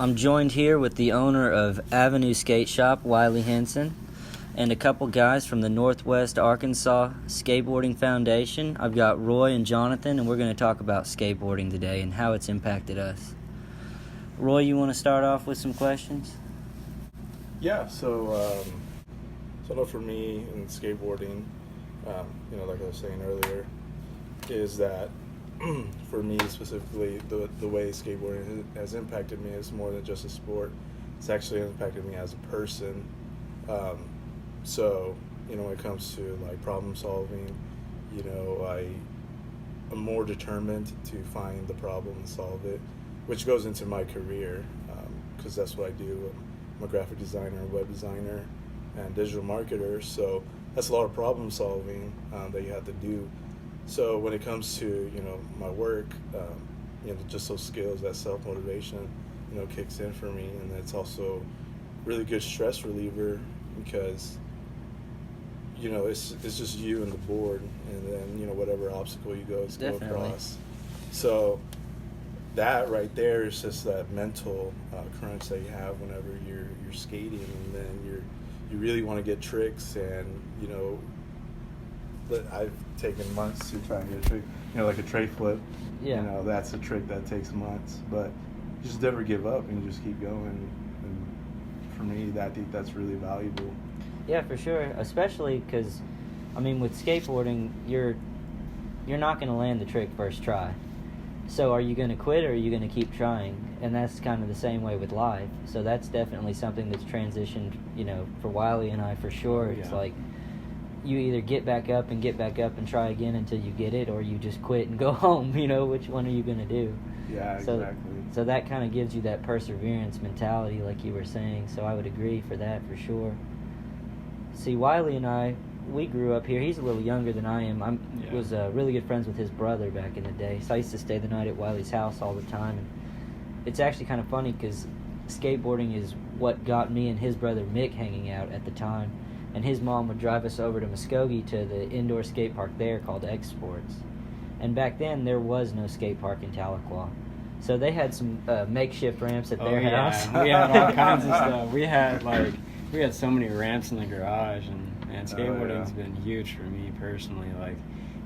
I'm joined here with the owner of Avenue Skate Shop, Wyley Henson, and a couple guys from the Northwest Arkansas Skateboarding Foundation. I've got Roy and Jonathan, and we're going to talk about skateboarding today and how it's impacted us. Roy, you want to start off with some questions? Yeah, so for me in skateboarding, like I was saying earlier, is that for me specifically, the way skateboarding has impacted me is more than just a sport. It's actually impacted me as a person. When it comes to like problem solving, I'm more determined to find the problem and solve it, which goes into my career, because that's what I do. I'm a graphic designer, web designer, and digital marketer, so that's a lot of problem solving that you have to do. So when it comes to my work, just those skills, that self-motivation, kicks in for me, and it's also really good stress reliever because it's just you and the board, and then whatever obstacle you go across. So that right there is just that mental crunch that you have whenever you're skating, and then you really want to get tricks, and I've taken months to try and get a trick, like a tray flip. Yeah. That's a trick that takes months, but you just never give up and you just keep going. And for me, I think that's really valuable. Yeah, for sure. Especially because, with skateboarding, you're not going to land the trick first try. So are you going to quit or are you going to keep trying? And that's kind of the same way with life. So that's definitely something that's transitioned, for Wyley and I for sure. It's like you either get back up and try again until you get it, or you just quit and go home. Which one are you going to do? Yeah, exactly. So that kind of gives you that perseverance mentality, like you were saying. So I would agree for that for sure. See, Wyley and I, we grew up here. He's a little younger than I am. I was really good friends with his brother back in the day. So I used to stay the night at Wyley's house all the time. And it's actually kind of funny because skateboarding is what got me and his brother Mick hanging out at the time. And his mom would drive us over to Muskogee to the indoor skate park there called X Sports. And back then, there was no skate park in Tahlequah. So they had some makeshift ramps at their house. We had all kinds of stuff. We had so many ramps in the garage, and skateboarding's been huge for me personally. Like,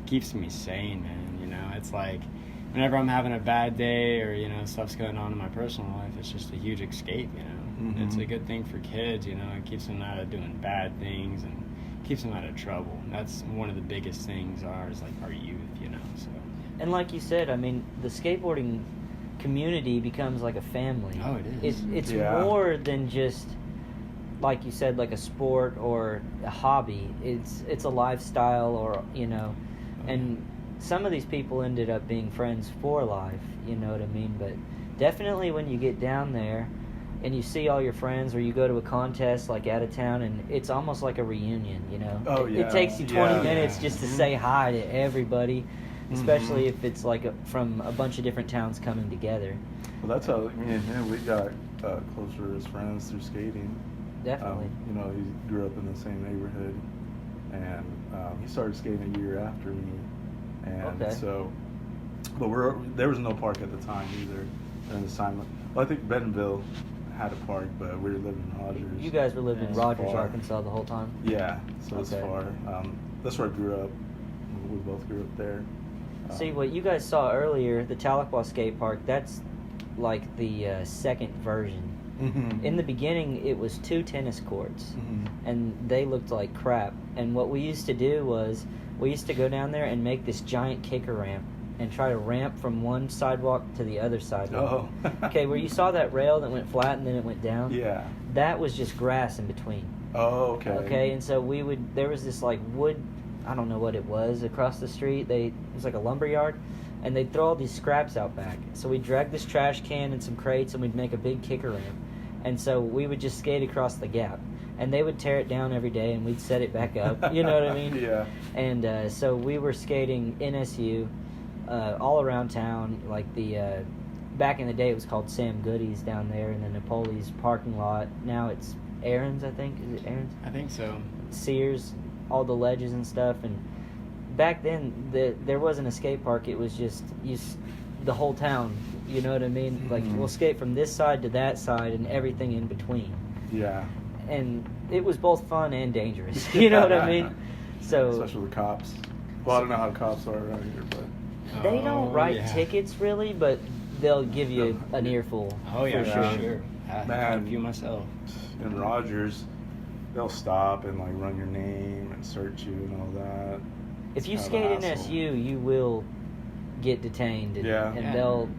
keeps me sane, man. It's like whenever I'm having a bad day or stuff's going on in my personal life, it's just a huge escape. Mm-hmm. It's a good thing for kids. It keeps them out of doing bad things and keeps them out of trouble. That's one of the biggest things is like our youth. So. And like you said, the skateboarding community becomes like a family. Oh, it is. It's more than just, like you said, like a sport or a hobby. It's a lifestyle, or and some of these people ended up being friends for life, you know what I mean? But definitely when you get down there and you see all your friends, or you go to a contest like out of town, and it's almost like a reunion, It takes you 20 minutes just to say hi to everybody, especially if it's like from a bunch of different towns coming together. Well, that's how me and him, we got closer as friends through skating. Definitely. He grew up in the same neighborhood, and he started skating a year after me. And but there was no park at the time either. During this time, I think Bentonville had a park, but we were living in Rogers. You guys were living in Rogers, Arkansas the whole time? Yeah, so it's far. That's where I grew up. We both grew up there. See, what you guys saw earlier, the Tahlequah Skatepark, that's like the second version. Mm-hmm. In the beginning, it was 2 tennis courts, and they looked like crap. And what we used to do was, we used to go down there and make this giant kicker ramp and try to ramp from one sidewalk to the other sidewalk. Oh. Okay, where you saw that rail that went flat and then it went down? Yeah. That was just grass in between. Oh, okay. Okay, and so there was this like wood, I don't know what it was, across the street. It was like a lumber yard, and they'd throw all these scraps out back. So we'd drag this trash can and some crates, and we'd make a big kicker ramp. And so we would just skate across the gap. And they would tear it down every day, and we'd set it back up. You know what I mean? Yeah. And so we were skating NSU all around town. Like back in the day, it was called Sam Goody's down there, and then Napoli's parking lot. Now it's Aaron's, I think. Is it Aaron's? I think so. Sears, all the ledges and stuff. And back then, there wasn't a skate park. It was just the whole town You know what I mean? Like, we'll skate from this side to that side and everything in between. Yeah. And it was both fun and dangerous. You know what I mean? So, especially with cops. Well, I don't know how cops are around here, but they don't write tickets really, but they'll give you an earful. Oh yeah, for sure. I had a few myself. In Rogers, they'll stop and like run your name and search you and all that. If you skate in SU, you will get detained, and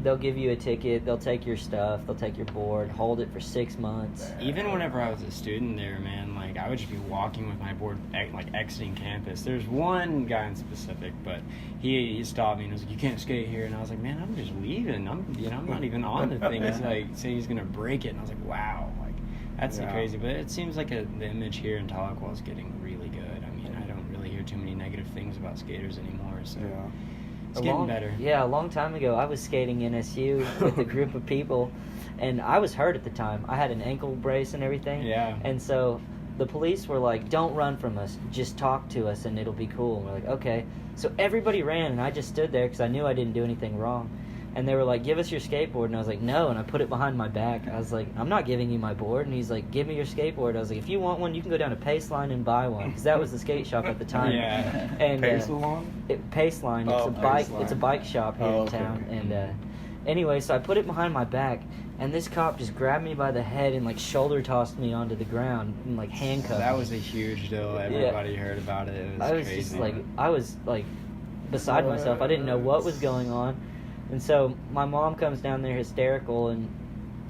they'll give you a ticket. They'll take your stuff. They'll take your board, hold it for 6 months. Even whenever I was a student there, man, like I would just be walking with my board, like exiting campus. There's one guy in specific, but he stopped me and was like, "You can't skate here." And I was like, "Man, I'm just leaving. I'm not even on the thing." He's like saying he's gonna break it, and I was like, "Wow, like that's crazy." But it seems like the image here in Tahlequah is getting really good. I mean, I don't really hear too many negative things about skaters anymore. So. Yeah. It's getting better. Yeah, a long time ago, I was skating in SU with a group of people, and I was hurt at the time. I had an ankle brace and everything. Yeah. And so the police were like, "Don't run from us. Just talk to us, and it'll be cool." And we're like, "Okay." So everybody ran, and I just stood there because I knew I didn't do anything wrong. And they were like, "Give us your skateboard." And I was like, "No." And I put it behind my back. I was like, "I'm not giving you my board." And he's like, "Give me your skateboard." I was like, "If you want one, you can go down to Paceline and buy one." Because that was the skate shop at the time. Yeah. And Paceline? Paceline. It's a bike. It's a bike shop here in town. And anyway, so I put it behind my back, and this cop just grabbed me by the head and like shoulder tossed me onto the ground and like handcuffed me. That was a huge deal. Everybody heard about it. It was crazy. I was beside myself. I didn't know what was going on. And so my mom comes down there hysterical, and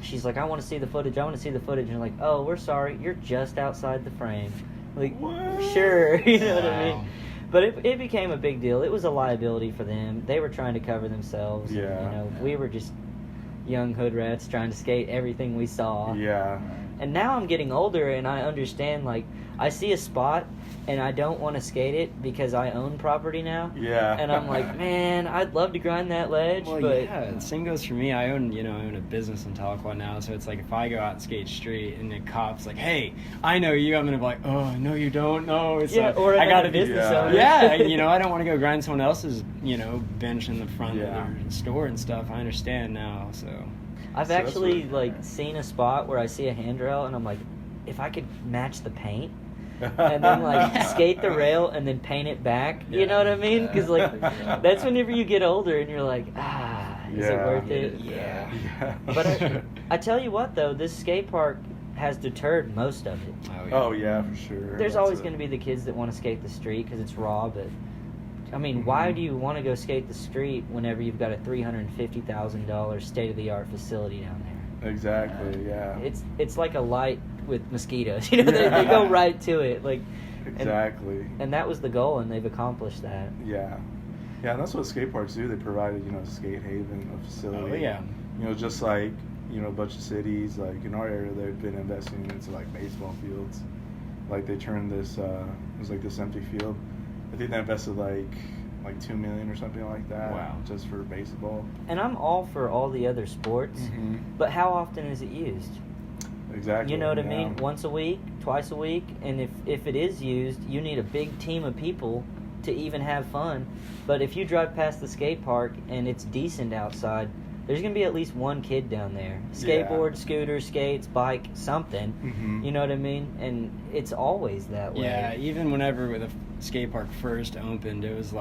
she's like, "I want to see the footage. I want to see the footage." And I'm like, "Oh, we're sorry. You're just outside the frame." Like, sure. You know what I mean? But it became a big deal. It was a liability for them. They were trying to cover themselves. Yeah. And, you know, we were just young hood rats trying to skate everything we saw. Yeah. And now I'm getting older, and I understand, like, I see a spot, and I don't want to skate it because I own property now. Yeah. And I'm like, man, I'd love to grind that ledge, well, but... yeah, the same goes for me. I own a business in Tahlequah now, so it's like if I go out and skate street and the cop's like, "Hey, I know you," I'm going to be like, "Oh, no, you don't know." It's yeah, like, or I got a business owner. Yeah, I don't want to go grind someone else's, bench in the front of their store and stuff. I understand now, so... I've actually, seen a spot where I see a handrail, and I'm like, if I could match the paint, and then, skate the rail and then paint it back, you know what I mean? Because, that's whenever you get older and you're like, is it worth it? Yeah. But I tell you what, though, this skate park has deterred most of it. Oh, yeah, for sure. There's always going to be the kids that want to skate the street because it's raw, but... I mean, why do you want to go skate the street whenever you've got a $350,000 state-of-the-art facility down there? Exactly, yeah. It's like a light with mosquitoes. They go right to it. Exactly. And that was the goal, and they've accomplished that. Yeah. Yeah, and that's what skate parks do. They provide, a skate haven, a facility. Oh, yeah. Just like, a bunch of cities, like in our area, they've been investing into baseball fields. Like they turned this, it was this empty field. I think they invested like $2 million or something like that. Wow. Just for baseball. And I'm all for all the other sports, but how often is it used? Exactly. You know what I mean? Once a week, twice a week, and if it is used, you need a big team of people to even have fun. But if you drive past the skate park and it's decent outside, there's going to be at least one kid down there. Skateboard, scooter, skates, bike, something. You know what I mean? And it's always that way. Yeah, even whenever the skate park first opened, it was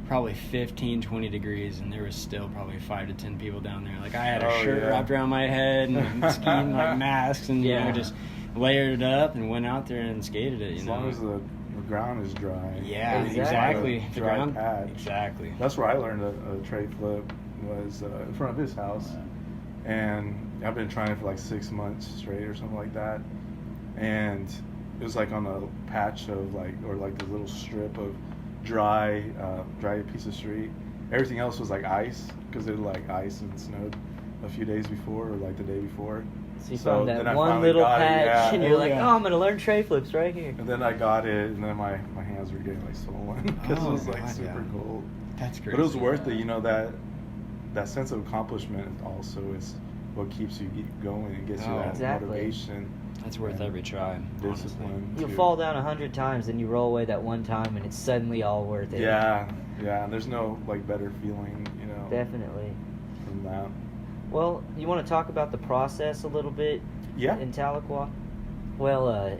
probably 15, 20 degrees, and there was still probably 5 to 10 people down there. I had a shirt wrapped around my head and skiing masks, and just layered it up and went out there and skated it. As long as the ground is dry. Yeah, exactly. The ground patch. Exactly. That's where I learned a tray flip. Was in front of his house, and I've been trying it for 6 months straight or something like that, and it was on a patch of or the little strip of dry piece of street. Everything else was ice because it had ice and snowed a few days before or the day before. So you found that one little patch, and you're like, "Oh, I'm gonna learn tray flips right here." And then I got it, and then my hands were getting swollen because it was super cold. That's crazy. But it was worth it, that sense of accomplishment also is what keeps you going and gets you that motivation. That's worth every try. Discipline. You'll fall down 100 times and you roll away that one time and it's suddenly all worth it. Yeah, and there's no better feeling, Definitely. From that. Well, you want to talk about the process a little bit? Yeah. In Tahlequah? Well,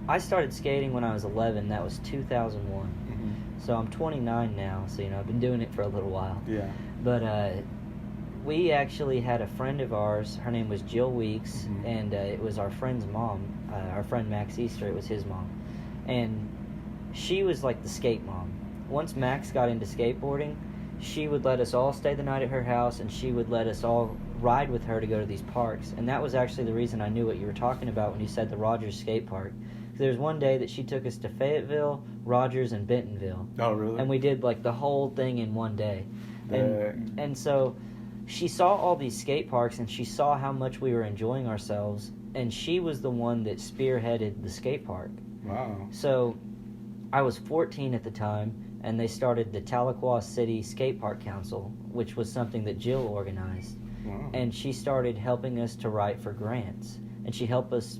I started skating when I was 11. That was 2001. So I'm 29 now, so, I've been doing it for a little while. Yeah. But we actually had a friend of ours. Her name was Jill Weeks, and it was our friend's mom. Our friend Max Easter, it was his mom. And she was like the skate mom. Once Max got into skateboarding, she would let us all stay the night at her house, and she would let us all ride with her to go to these parks. And that was actually the reason I knew what you were talking about when you said the Rogers Skatepark. There was one day that she took us to Fayetteville, Rogers, and Bentonville. Oh, really? And we did like the whole thing in one day. And so she saw all these skate parks, and she saw how much we were enjoying ourselves, and she was the one that spearheaded the skate park. Wow. So I was 14 at the time, and they started the Tahlequah City Skatepark Council, which was something that Jill organized. Wow. And she started helping us to write for grants. And she helped us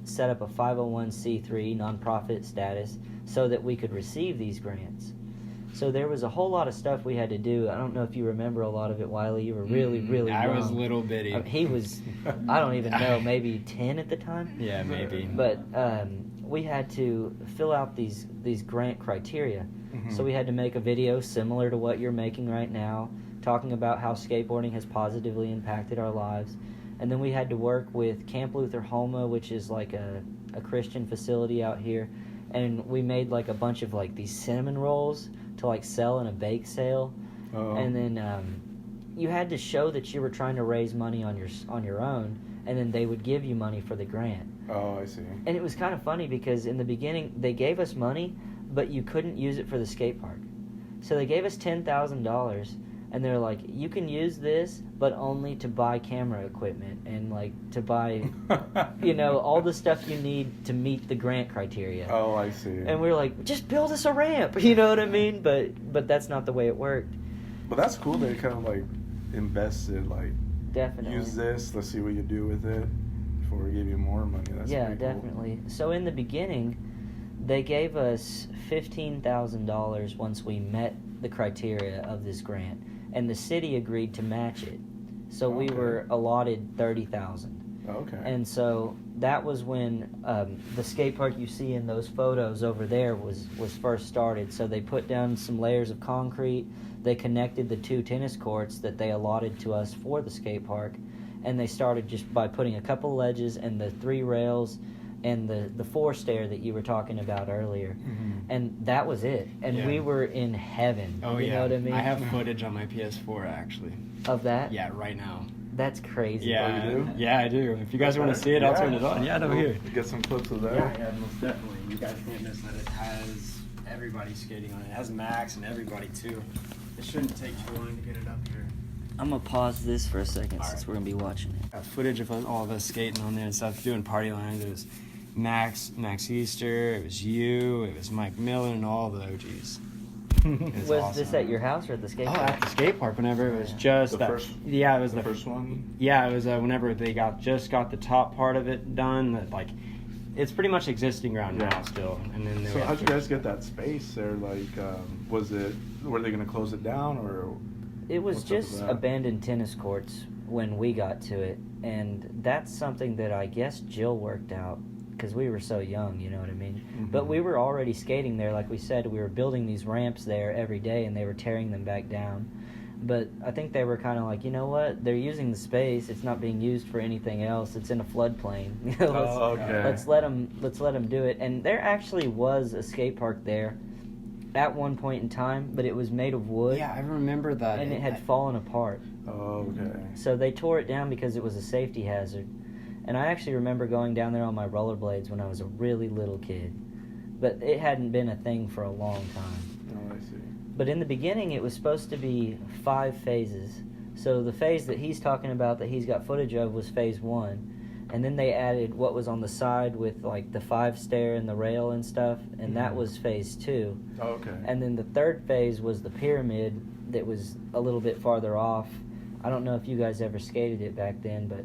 set up a 501c3 nonprofit status so that we could receive these grants. So there was a whole lot of stuff we had to do. I don't know if you remember a lot of it, Wyley. You were really, really young. I was little bitty. He was, I don't even know, maybe 10 at the time? Yeah, maybe. But we had to fill out these grant criteria. So we had to make a video similar to what you're making right now, talking about how skateboarding has positively impacted our lives. And then we had to work with Camp Luther Homa, which is like a Christian facility out here. And we made like a bunch of like these cinnamon rolls to like sell in a bake sale. Oh. And then you had to show that you were trying to raise money on your own, and then they would give you money for the grant. Oh, I see. And it was kind of funny because in the beginning they gave us money, but you couldn't use it for the skate park. So they gave us $10,000, and they're like, you can use this, but only to buy camera equipment and like to buy, all the stuff you need to meet the grant criteria. Oh, I see. And we were like, just build us a ramp, you know what I mean? But that's not the way it worked. But that's cool. They kind of like invested, like, Definitely. use this. Let's see what you do with it before we give you more money. That's yeah, pretty cool. definitely. So in the beginning, they gave us $15,000 once we met the criteria of this grant, and the city agreed to match it. So we were allotted $30,000. Okay. And so that was when the skate park you see in those photos over there was first started. So they put down some layers of concrete. They connected the 2 tennis courts that they allotted to us for the skate park, and they started just by putting a couple ledges and the 3 rails and the 4 stair that you were talking about earlier. And that was it. And we were in heaven. Oh, you know what I mean? I have footage on my PS4, actually. Of that? Yeah, right now. That's crazy. Yeah, Oh, you do? Yeah, I do. If you guys want to see it, I'll turn it on. Yeah, over here. Get some clips of that. Yeah, most definitely. You guys can't miss that. It has everybody skating on it. It has Max and everybody, too. It shouldn't take too long to get it up here. I'm going to pause this for a second since right. we're going to be watching it. Got footage of all of us skating on there and stuff, doing party lines. It was Max Easter, it was you, it was Mike Miller, and all the OGs. Was awesome. this at your house or at the skate Oh, park? at the skate park. Whenever it was just The that. first- Yeah, it was The first one? Yeah, it was whenever they got the top part of it done. That like, it's pretty much existing ground now still. And then So how'd you guys get that space there? Like, were they going to close it down, or? It was What's up with just that? abandoned tennis courts when we got to it, and that's something that I guess Jill worked out because we were so young, you know what I mean? But we were already skating there, like we said. We were building these ramps there every day, and they were tearing them back down. But I think they were kind of like, you know what? They're using the space. It's not being used for anything else. It's in a floodplain. Let's let them do it. And there actually was a skate park there at one point in time, but it was made of wood. Yeah, I remember that. And it had fallen apart. Oh, okay. So they tore it down because it was a safety hazard. And I actually remember going down there on my rollerblades when I was a really little kid. But it hadn't been a thing for a long time. Oh, I see. But in the beginning, it was supposed to be 5 phases. So the phase that he's talking about that he's got footage of was phase 1. And then they added what was on the side with like the 5 stair and the rail and stuff. And that was phase 2. Oh, okay. And then the third phase was the pyramid that was a little bit farther off. I don't know if you guys ever skated it back then, but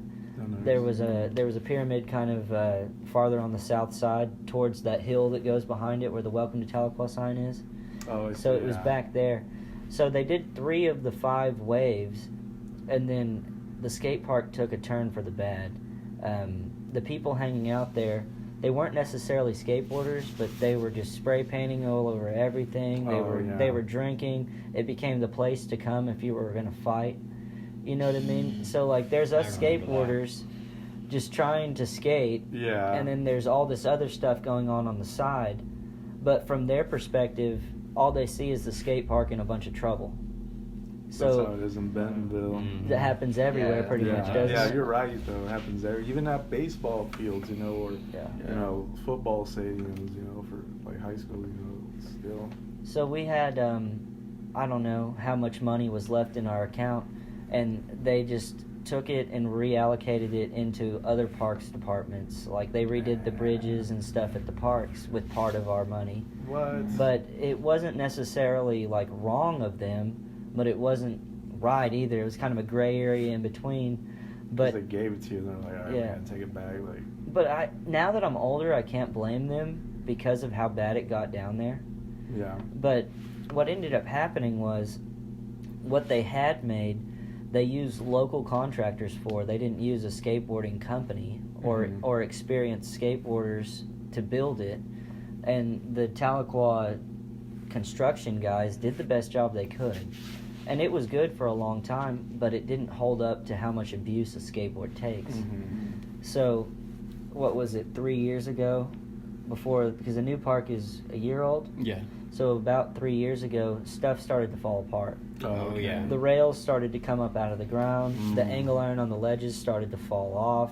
there was a pyramid kind of farther on the south side towards that hill that goes behind it where the Welcome to Tahlequah sign is. Oh, I see. So it was back there. So they did 3 of the 5 waves, and then the skate park took a turn for the bad. The people hanging out there, they weren't necessarily skateboarders, but they were just spray painting all over everything. They were drinking. It became the place to come if you were going to fight. You know what I mean? So like, there's us skateboarders just trying to skate, and then there's all this other stuff going on the side. But from their perspective, all they see is the skate park and a bunch of trouble. So that's how it is in Bentonville. That happens everywhere, pretty much, doesn't it? Yeah, you're right, though. It happens there. Even at baseball fields, you know, or you know, football stadiums, you know, for like high school, you know, still. So we had, I don't know how much money was left in our account, and they just took it and reallocated it into other parks departments. Like, they redid the bridges and stuff at the parks with part of our money. What? But it wasn't necessarily like wrong of them, but it wasn't right either. It was kind of a gray area in between. But they gave it to you, and they're like, all right, we're gonna take it back. Like, but now that I'm older, I can't blame them because of how bad it got down there. Yeah. But what ended up happening was, what they had made, they used local contractors for. They didn't use a skateboarding company or experienced skateboarders to build it. And the Tahlequah construction guys did the best job they could. And it was good for a long time, but it didn't hold up to how much abuse a skateboard takes. So, what was it, 3 years ago? Because the new park is a year old? Yeah. So about 3 years ago, stuff started to fall apart. Oh, yeah. The rails started to come up out of the ground. The angle iron on the ledges started to fall off.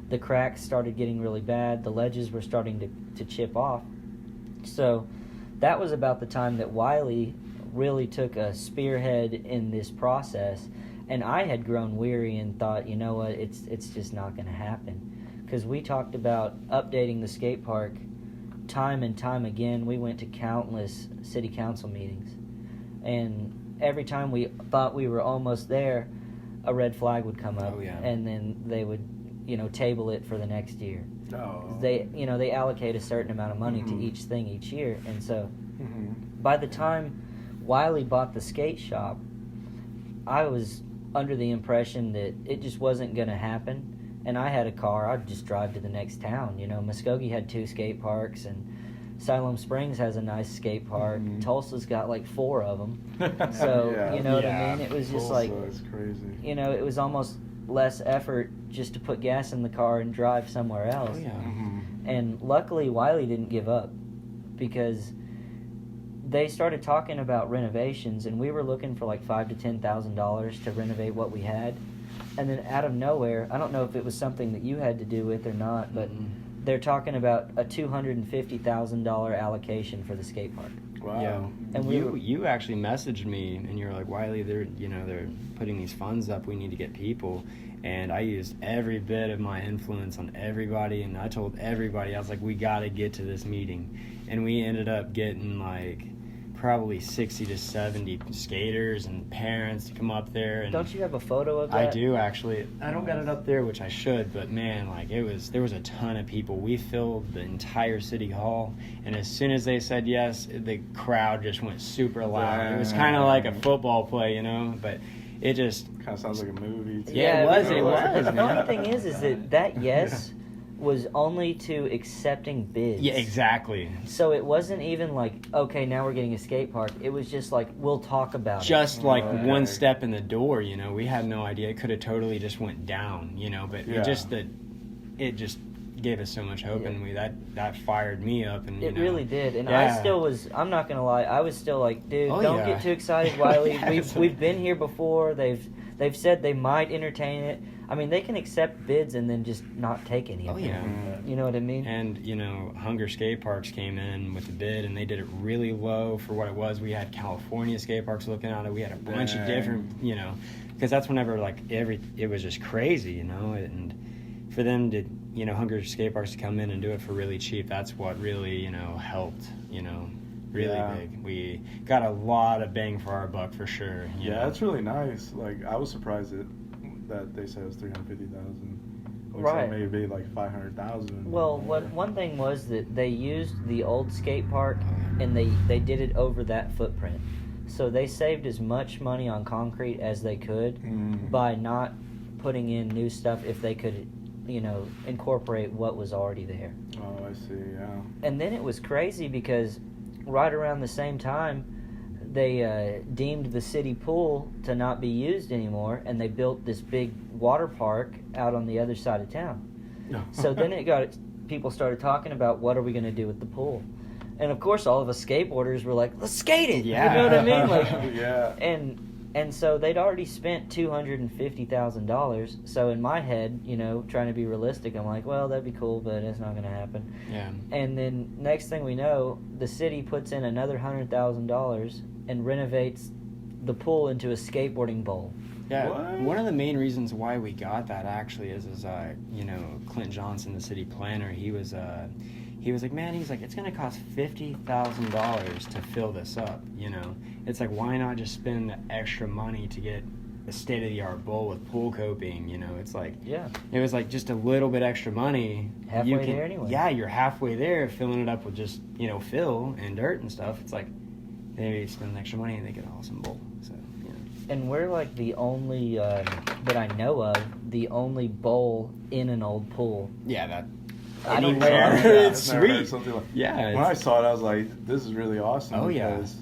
The cracks started getting really bad. The ledges were starting to chip off. So that was about the time that Wyley really took a spearhead in this process. And I had grown weary and thought, you know what, it's just not going to happen. Because we talked about updating the skate park time and time again. We went to countless city council meetings. And every time we thought we were almost there, a red flag would come up. And then they would, table it for the next year. They allocate a certain amount of money to each thing each year. And so by the time Wyley bought the skate shop, I was under the impression that it just wasn't going to happen. And I had a car. I'd just drive to the next town. Muskogee had 2 skate parks, and Siloam Springs has a nice skate park. Tulsa's got like 4 of them. So, you know what I mean? It was just Tulsa is crazy. It was almost less effort just to put gas in the car and drive somewhere else. And luckily, Wyley didn't give up, because they started talking about renovations, and we were looking for like $5,000 to $10,000 to renovate what we had. And then out of nowhere, I don't know if it was something that you had to do with or not, but they're talking about a $250,000 allocation for the skate park. Wow. Yeah. And you actually messaged me, and you were like, Wyley, they're putting these funds up. We need to get people. And I used every bit of my influence on everybody, and I told everybody, I was like, we got to get to this meeting. And we ended up getting like probably 60 to 70 skaters and parents to come up there. And don't you have a photo of that? I do, actually. I don't got it up there, which I should, but man, like there was a ton of people. We filled the entire city hall, and as soon as they said yes, the crowd just went super loud. It was kind of like a football play, but it just kind of sounds like a movie too. Yeah, it was. The funny thing is that yes was only to accepting bids. Yeah, exactly. So it wasn't even like, okay, now we're getting a skate park. It was just like, we'll talk about just it. Like one step in the door, we had no idea. It could have totally just went down, but it just gave us so much hope, and that fired me up. And it really did. And I still was, I'm not going to lie, I was still like, dude, don't get too excited, Wyley. We've been here before. They've said they might entertain it. I mean, they can accept bids and then just not take any of them. You know what I mean? And, Hunger Skateparks came in with a bid, and they did it really low for what it was. We had California Skateparks looking at it. We had a bunch of different, because that's whenever, it was just crazy, and for them to, Hunger Skateparks to come in and do it for really cheap, that's what really, helped, really big. We got a lot of bang for our buck, for sure. Yeah, that's really nice. Like, I was surprised that they said it was $350,000. Right. So maybe like $500,000. Well, one thing was that they used the old skate park, and they did it over that footprint. So they saved as much money on concrete as they could by not putting in new stuff if they could, incorporate what was already there. Oh, I see, yeah. And then it was crazy because right around the same time, they deemed the city pool to not be used anymore, and they built this big water park out on the other side of town. So then people started talking about, what are we going to do with the pool? And of course, all of us skateboarders were like, let's skate it. Yeah. You know what I mean? Like, yeah. And so they'd already spent $250,000. So in my head, trying to be realistic, I'm like, well, that'd be cool, but it's not going to happen. Yeah. And then next thing we know, the city puts in another $100,000 and renovates the pool into a skateboarding bowl. Yeah, What? One of the main reasons why we got that actually is Clint Johnson, the city planner, he was like, man, it's going to cost $50,000 to fill this up, It's like, why not just spend the extra money to get a state-of-the-art bowl with pool coping, It's like, Yeah. it was like just a little bit extra money. Halfway there anyway. Yeah, you're halfway there, filling it up with just, fill and dirt and stuff. It's like, they spend extra money and they get an awesome bowl, so, And we're like the only, that I know of, the only bowl in an old pool. Yeah, that... I don't know. Anywhere. It's I've never heard sweet. something like, Yeah. when I saw it, I was like, this is really awesome. Oh, yeah. Because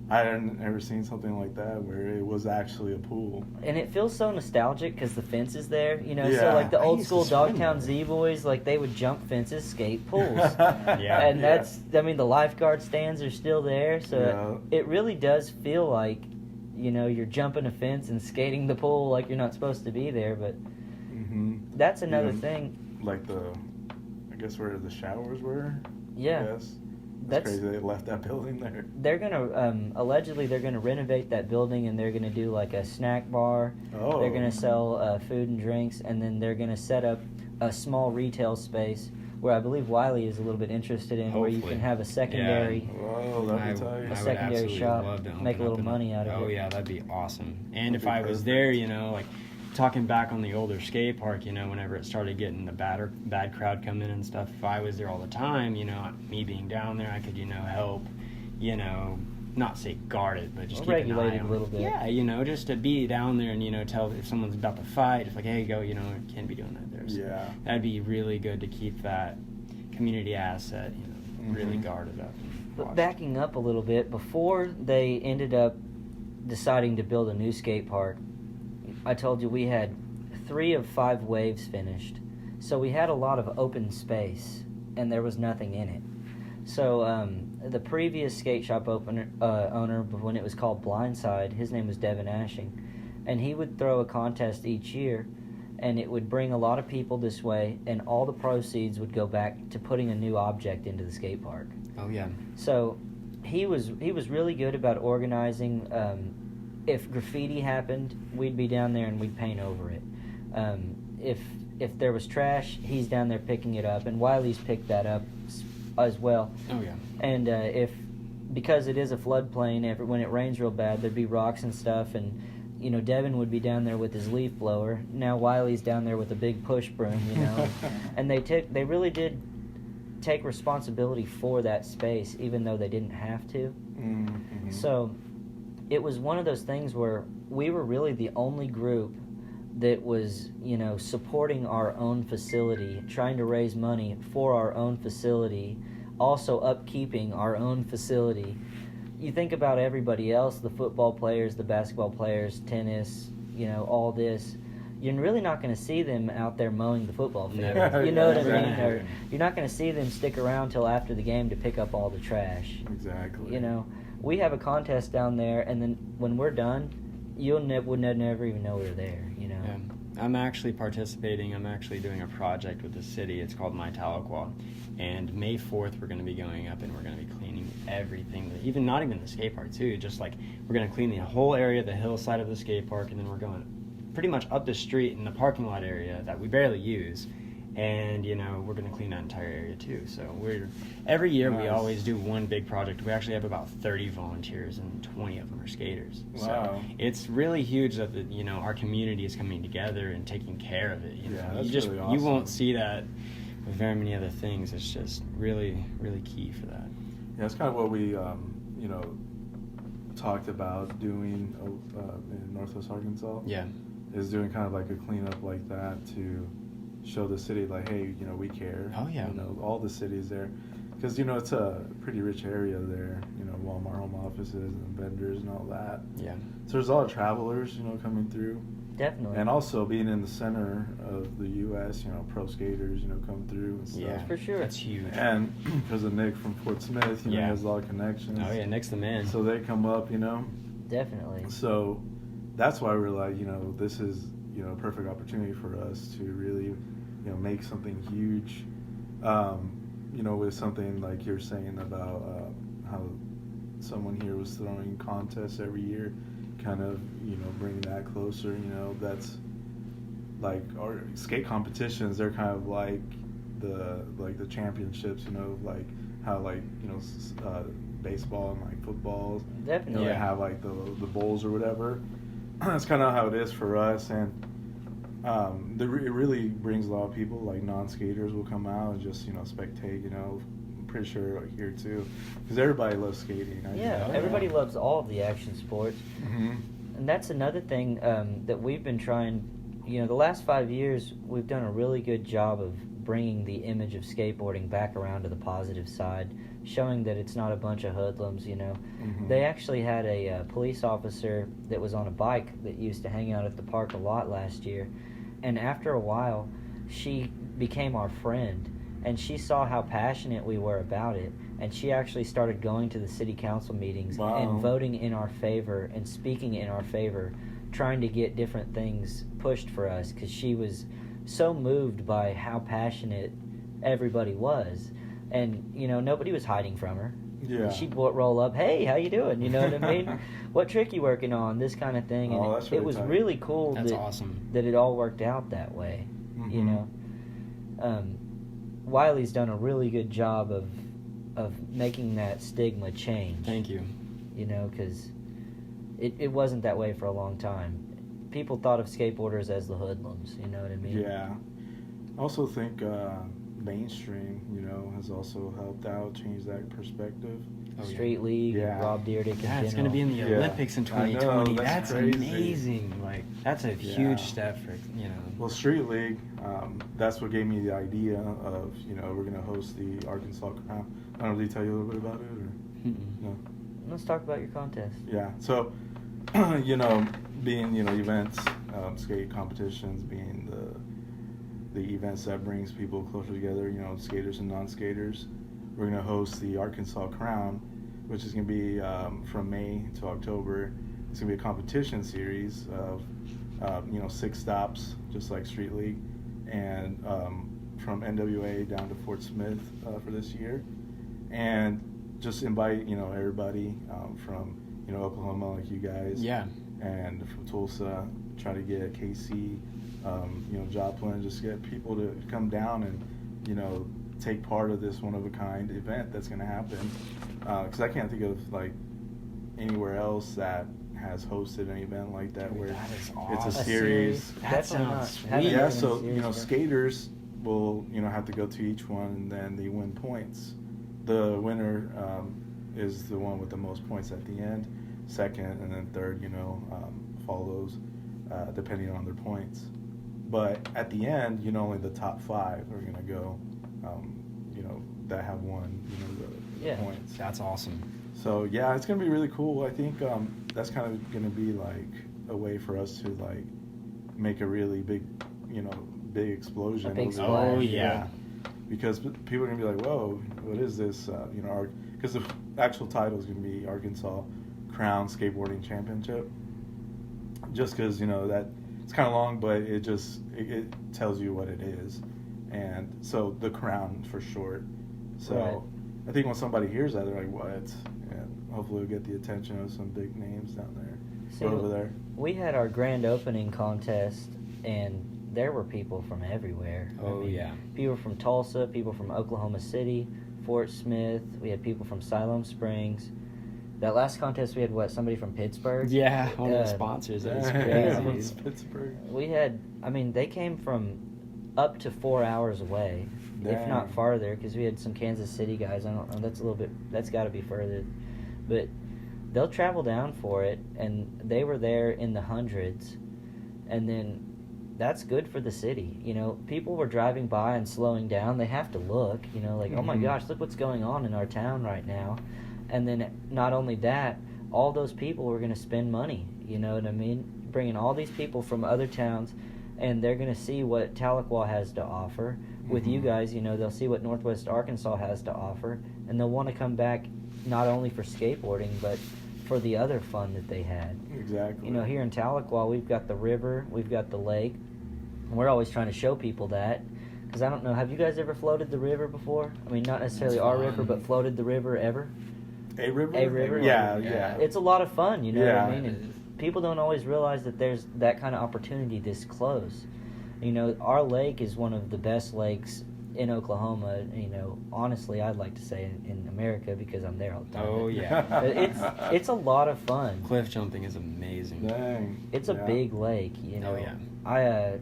I hadn't ever seen something like that where it was actually a pool. And it feels so nostalgic because the fence is there, So Yeah. like the I old used school to swim Dogtown there. Z-Boys, like they would jump fences, skate pools. Yeah. And the lifeguard stands are still there. So Yeah. it really does feel like, you're jumping a fence and skating the pool like you're not supposed to be there. But that's another thing. Like I guess where the showers were. Yeah. Yes. That's crazy. They left that building there. They're gonna allegedly they're gonna renovate that building, and they're gonna do like a snack bar. Oh. They're gonna sell food and drinks, and then they're gonna set up a small retail space where I believe Wyley is a little bit interested in, where you Hopefully. can have a secondary. Oh, that'd be tight. I would secondary absolutely shop, love to make a open little up money out of it. Oh yeah, that'd be awesome. And That'd if be I was perfect. there, like talking back on the older skate park, whenever it started getting the bad crowd come in and stuff, if I was there all the time, me being down there, I could, help, not say guard it, but just keep regulate an eye it a on little bit. Yeah, just to be down there and, tell if someone's about to fight, it's like, hey, go, can't be doing that there. So Yeah. that'd be really good to keep that community asset, really guarded up. But backing up a little bit, before they ended up deciding to build a new skate park, I told you we had 3 of 5 waves finished. So we had a lot of open space, and there was nothing in it. So the previous skate shop owner, when it was called Blindside, his name was Devin Ashing, and he would throw a contest each year, and it would bring a lot of people this way, and all the proceeds would go back to putting a new object into the skate park. Oh, yeah. So he was really good about organizing. If graffiti happened, we'd be down there and we'd paint over it. If there was trash, he's down there picking it up, and Wyley's picked that up as well. Oh, yeah. And because it is a floodplain, when it rains real bad, there'd be rocks and stuff, and Devin would be down there with his leaf blower. Now Wyley's down there with a big push broom, and they really did take responsibility for that space, even though they didn't have to. Mm-hmm. So it was one of those things where we were really the only group that was, supporting our own facility, trying to raise money for our own facility, also upkeeping our own facility. You think about everybody else, the football players, the basketball players, tennis, all this. You're really not going to see them out there mowing the football field. Yeah, You know what I mean? exactly. Or you're not going to see them stick around till after the game to pick up all the trash. Exactly. We have a contest down there, and then when we're done, you'll would never even know we're there. Yeah. I'm actually participating. I'm actually doing a project with the city. It's called My Tahlequah. And May 4th, we're going to be going up and we're going to be cleaning everything. Not even the skate park, too. Just like we're going to clean the whole area, the hillside of the skate park, and then we're going pretty much up the street in the parking lot area that we barely use. And, we're going to clean that entire area, too. So every year we Nice. always do one big project. We actually have about 30 volunteers, and 20 of them are skaters. Wow. So it's really huge that our community is coming together and taking care of it. Yeah, that's you really awesome. You won't see that with very many other things. It's just really, really key for that. Yeah, that's kind of what we, talked about doing in Northwest Arkansas. Yeah. Is doing kind of like a cleanup like that to show the city, like, hey, you know, we care. Oh, yeah. You know, all the cities there. Because, you know, it's a pretty rich area there, you know, Walmart home offices and vendors and all that. Yeah. So there's a lot of travelers, you know, coming through. Definitely. And also being in the center of the U.S., you know, pro skaters, you know, come through and stuff. Yeah, for sure. That's huge. And because of Nick from Fort Smith, you know, he has a lot of connections. Oh, yeah, Nick's the man. So they come up, you know. Definitely. So that's why we're like, you know, this is, you know, a perfect opportunity for us to really, you know, make something huge. You know, with something like you're saying about how someone here was throwing contests every year, kind of, you know, bring that closer. You know, that's like our skate competitions. They're kind of like the championships. You know, like how, like, you know, baseball and like football. Definitely. You know, they have like the bowls or whatever. That's kind of how it is for us, and it really brings a lot of people. Like non-skaters will come out and just, you know, spectate. You know, I'm pretty sure like here too, because everybody loves skating. Everybody loves all of the action sports. Mm-hmm. And that's another thing that we've been trying. You know, the last 5 years, we've done a really good job of bringing the image of skateboarding back around to the positive side, showing that it's not a bunch of hoodlums, you know. Mm-hmm. They actually had a police officer that was on a bike that used to hang out at the park a lot last year. And after a while, she became our friend, and she saw how passionate we were about it. And she actually started going to the city council meetings and voting in our favor and speaking in our favor, trying to get different things pushed for us, because she was so moved by how passionate everybody was. And, you know, nobody was hiding from her. Yeah. She'd roll up, hey, how you doing? You know what I mean? What trick you working on? This kind of thing. And that's really it was tight. really cool That's awesome. that it all worked out that way, Mm-hmm. you know. Wyley's done a really good job of making that stigma change. Thank you. You know, because it wasn't that way for a long time. People thought of skateboarders as the hoodlums, you know what I mean? Yeah. I also think mainstream, you know, has also helped out change that perspective. Street League, Yeah. and Rob Dyrdek. Yeah, it's going to be in the Yeah. Olympics in I know, 2020. that's That's crazy. amazing. Like, that's a huge step for, you know. Well, Street League, that's what gave me the idea of, you know, we're going to host the Arkansas Crown. I don't know, did he tell you a little bit about it? Or? No? Let's talk about your contest. Yeah, so, you know, being, you know, events, skate competitions, being the events that brings people closer together, you know, skaters and non-skaters. We're going to host the Arkansas Crown, which is going to be from May to October. It's going to be a competition series of, you know, 6 stops, just like Street League, and from NWA down to Fort Smith for this year. And just invite, you know, everybody from, you know, Oklahoma, like you guys. Yeah. And from Tulsa, try to get KC, you know, Joplin, just get people to come down and, you know, take part of this one-of-a-kind event that's going to happen. Because I can't think of, like, anywhere else that has hosted an event like that where That is it's awesome. a series. That sounds sweet. Yeah, Having so, a series, you know, yeah. skaters will, you know, have to go to each one, and then they win points. The winner is the one with the most points at the end. Second and then third, you know, follows depending on their points. But at the end, you know, only the top 5 are going to go, you know, that have won, you know, the points. That's awesome. So, yeah, it's going to be really cool. I think that's kind of going to be, like, a way for us to, like, make a really big, you know, big explosion. A big over splash. Oh, yeah. Because people are going to be like, whoa, what is this? You know, because the actual title is going to be Arkansas Crown Skateboarding Championship. Just because, you know, that it's kind of long, but it just it tells you what it is. And so the Crown for short. So Right. I think when somebody hears that, they're like, what? And hopefully we'll get the attention of some big names down there. So over there. We had our grand opening contest, and there were people from everywhere. Oh, yeah. People from Tulsa, people from Oklahoma City, Fort Smith. We had people from Siloam Springs. That last contest, we had, somebody from Pittsburgh? Yeah, one of the sponsors. That was Yeah. crazy. Pittsburgh. We had, they came from up to 4 hours away, if Dang. not farther, because we had some Kansas City guys. I don't know, that's got to be further. But they'll travel down for it, and they were there in the hundreds, and then that's good for the city. You know, people were driving by and slowing down. They have to look, you know, like, oh my gosh, look what's going on in our town right now. And then not only that, all those people were going to spend money, you know what I mean? Bringing all these people from other towns, and they're going to see what Tahlequah has to offer. With you guys, you know, they'll see what Northwest Arkansas has to offer, and they'll want to come back not only for skateboarding, but for the other fun that they had. Exactly. You know, here in Tahlequah, we've got the river, we've got the lake, and we're always trying to show people that. Because I don't know, have you guys ever floated the river before? I mean, not necessarily our river, but floated the river ever? A river? A river? Yeah. It's a lot of fun, you know what I mean? it And people don't always realize that there's that kind of opportunity this close. You know, our lake is one of the best lakes in Oklahoma, you know, honestly, I'd like to say in America, because I'm there all the time. Oh, yeah. But it's a lot of fun. Cliff jumping is amazing. Dang. It's a big lake, you know. Oh, yeah.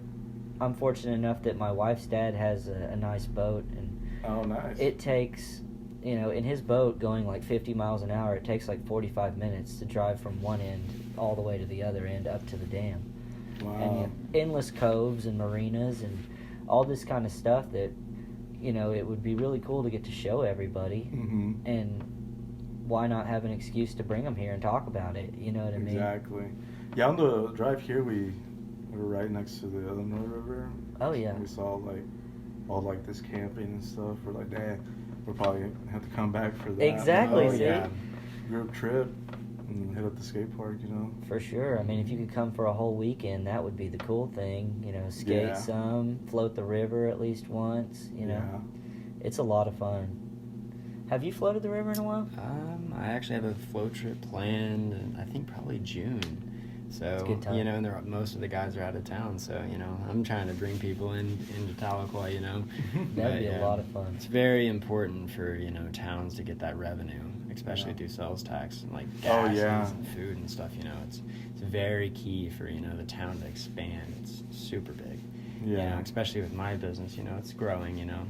I'm fortunate enough that my wife's dad has a nice boat, and Oh, nice. it takes, you know, in his boat going like 50 miles an hour, it takes like 45 minutes to drive from one end all the way to the other end up to the dam. Wow. And you know, endless coves and marinas and all this kind of stuff that, you know, it would be really cool to get to show everybody. Mm-hmm. And why not have an excuse to bring them here and talk about it? You know what I mean? Exactly. Yeah, on the drive here, we were right next to the Illinois River. Oh, yeah. We saw like all like this camping and stuff. We're like, dang, we'll probably have to come back for that. Exactly, You know? see? Yeah. Group trip and hit up the skate park, you know. For sure. I mean, if you could come for a whole weekend, that would be the cool thing. You know, skate Yeah. some, float the river at least once, you know. Yeah. It's a lot of fun. Have you floated the river in a while? I actually have a float trip planned, I think probably June. So, It's a good time. you know, and most of the guys are out of town, so, you know, I'm trying to bring people into Tahlequah, you know. That'd be But, a lot of fun. It's very important for, you know, towns to get that revenue, especially through sales tax and, like, gas and food and stuff, you know. It's very key for, you know, the town to expand. It's super big. Yeah. You know, especially with my business, you know, it's growing, you know,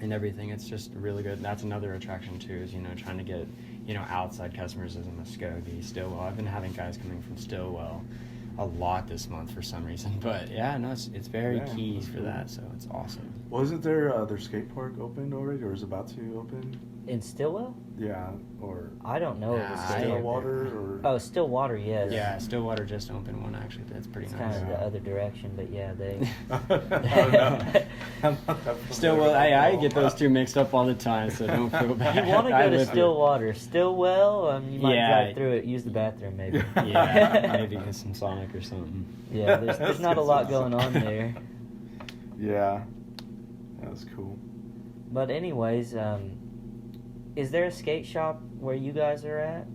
and everything. It's just really good. That's another attraction, too, is, you know, trying to get, you know, outside customers as in Muskogee, Stillwell. I've been having guys coming from Stillwell a lot this month for some reason. But, yeah, no, it's very key for that, so it's awesome. Well, isn't there their skate park opened already, or is about to open? In Stillwell? Yeah, or I don't know. If it's Nah, still Stillwater, or Oh, Stillwater, yes. Yeah, Stillwater just opened one, actually. That's pretty It's nice. kind of Yeah. the other direction, but yeah, they. Oh, no. I'm not that Stillwell, familiar. I get those two mixed up all the time, so don't feel bad. You want to I go to live here. Stillwater. Stillwell, you might Yeah. drive through it, use the bathroom maybe. Yeah, maybe get some Sonic or something. Yeah, there's not a lot going on there. Yeah, that's cool. But anyways, is there a skate shop where you guys are at?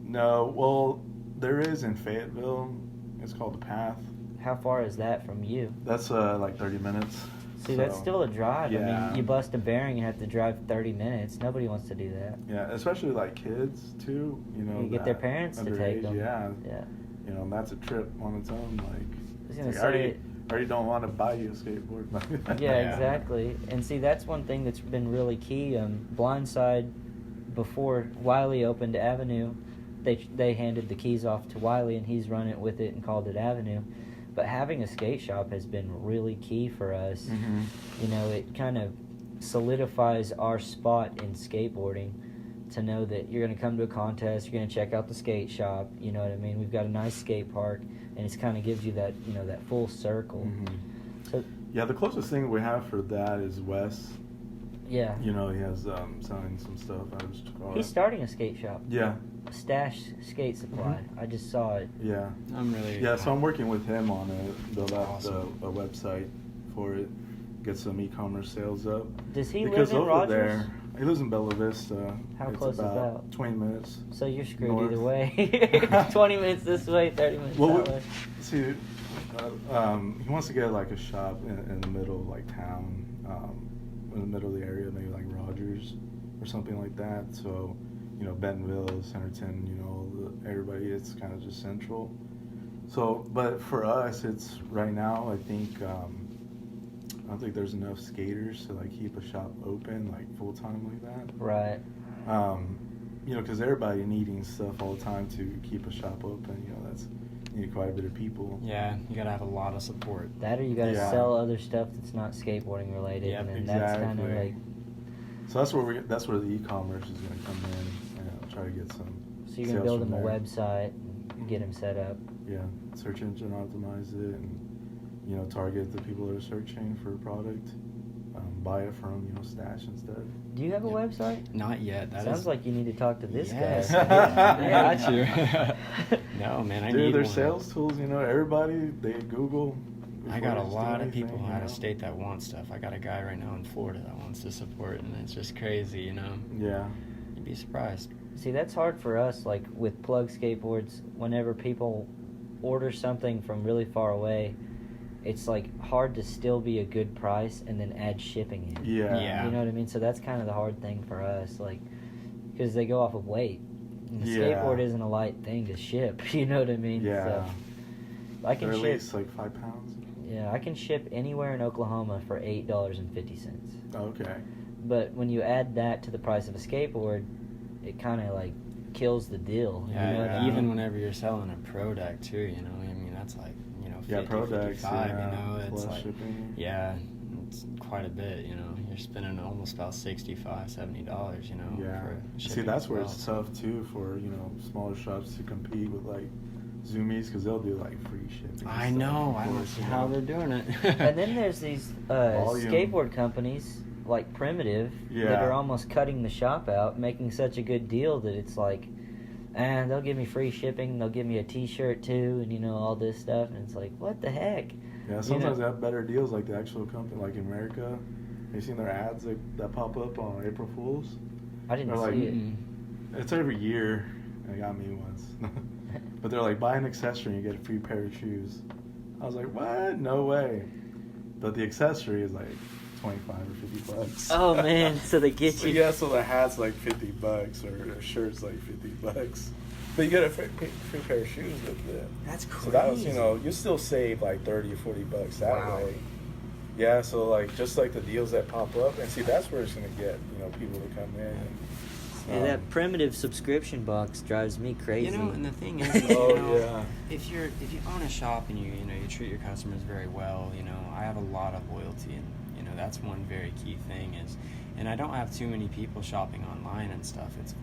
No, well, there is in Fayetteville. It's called The Path. How far is that from you? That's like 30 minutes. See, that's So, still a drive. I yeah. mean, you bust a bearing and have to drive 30 minutes. Nobody wants to do that. Yeah, especially like kids too. You know, You get their that parents to take underage, them. Yeah, Yeah. you know, and that's a trip on its own. Like, I was gonna it's like, say. I already don't want to buy you a skateboard. Yeah, Yeah. exactly. And see, that's one thing that's been really key. Blindside, before Wyley opened Avenue, they handed the keys off to Wyley, and he's run it with it and called it Avenue. But having a skate shop has been really key for us. Mm-hmm. You know, it kind of solidifies our spot in skateboarding to know that you're going to come to a contest, you're going to check out the skate shop, you know what I mean? We've got a nice skate park, and it kind of gives you that, you know, that full circle. Mm-hmm. So, Yeah, the closest thing we have for that is Wes. yeah. You know, he has selling some stuff out of his car. He's starting a skate shop. Yeah, Stash Skate Supply. Mhm. I just saw it. yeah. I'm really... Yeah, so I'm working with him on it, build out Awesome. a website for it, get some e-commerce sales up. Does he Because live in over Rogers? there, he lives in Bella Vista. How It's close is about that? 20 minutes. So you're screwed North. either way. 20 minutes this way, 30 minutes Well, that way. see, he wants to get like a shop in the middle of like town, in the middle of the area, maybe like Rogers or something like that. So, you know, Bentonville, Centerton, you know, everybody, it's kind of just central. So, but for us, it's right now, I think, I don't think there's enough skaters to like keep a shop open like full time like that. Right. because everybody needing stuff all the time to keep a shop open, you need quite a bit of people. Yeah, you gotta have a lot of support. That or you gotta sell other stuff that's not skateboarding related, and then that's kind of like. So that's where the e-commerce is gonna come in and try to get some. So you're gonna build them a website, and get them set up. Yeah, search engine optimize it, and target the people that are searching for a product. Buy it from Stash instead. Do you have a website? Not yet. Sounds like you need to talk to this guy. Yeah, got you. No, man, I need their one. sales tools. Everybody they Google. I got a lot of people out of state that want stuff. I got a guy right now in Florida that wants to support, and it's just crazy, Yeah. You'd be surprised. See, that's hard for us. Like with Plug Skateboards, whenever people order something from really far away, it's like hard to still be a good price and then add shipping in. Yeah. You know what I mean? So that's kind of the hard thing for us, like, because they go off of weight. And the skateboard isn't a light thing to ship. You know what I mean? Yeah. So I can They're ship. at least like 5 pounds. Yeah, I can ship anywhere in Oklahoma for $8.50. Okay. But when you add that to the price of a skateboard, it kind of like kills the deal. Yeah, you know what I mean? even whenever you're selling a pro deck too, I mean that's like 50, pro decks, 55, it's plus like shipping. Yeah, it's quite a bit. You're spending almost about $65, $70. Yeah. For See, shipping that's as where well. it's tough too for smaller shops to compete with like Zoomies because they'll do like free shipping. I know. I don't see how they're doing it. And then there's these skateboard companies like Primitive that are almost cutting the shop out, making such a good deal that it's like, and they'll give me free shipping, they'll give me a t-shirt too, and all this stuff, and it's like, what the heck? Yeah, sometimes they have better deals like the actual company, like in America. Have you seen their ads that pop up on April Fools? I didn't They're see like, it. It's every year. They got me once. But they're like, buy an accessory and you get a free pair of shoes. I was like, what? No way. But the accessory is like $25 or $50. Oh man, so they get you. Yeah, so the hat's like $50 or the shirt's like $50. But you get a free pair of shoes with it. That's crazy. So that was, you still save like $30 or $40 that way. Yeah, so like just like the deals that pop up, and see that's where it's gonna get people to come in. Yeah, that Primitive subscription box drives me crazy. And the thing is, if you own a shop and you treat your customers very well, I have a lot of loyalty, and that's one very key thing is, and I don't have too many people shopping online and stuff. It's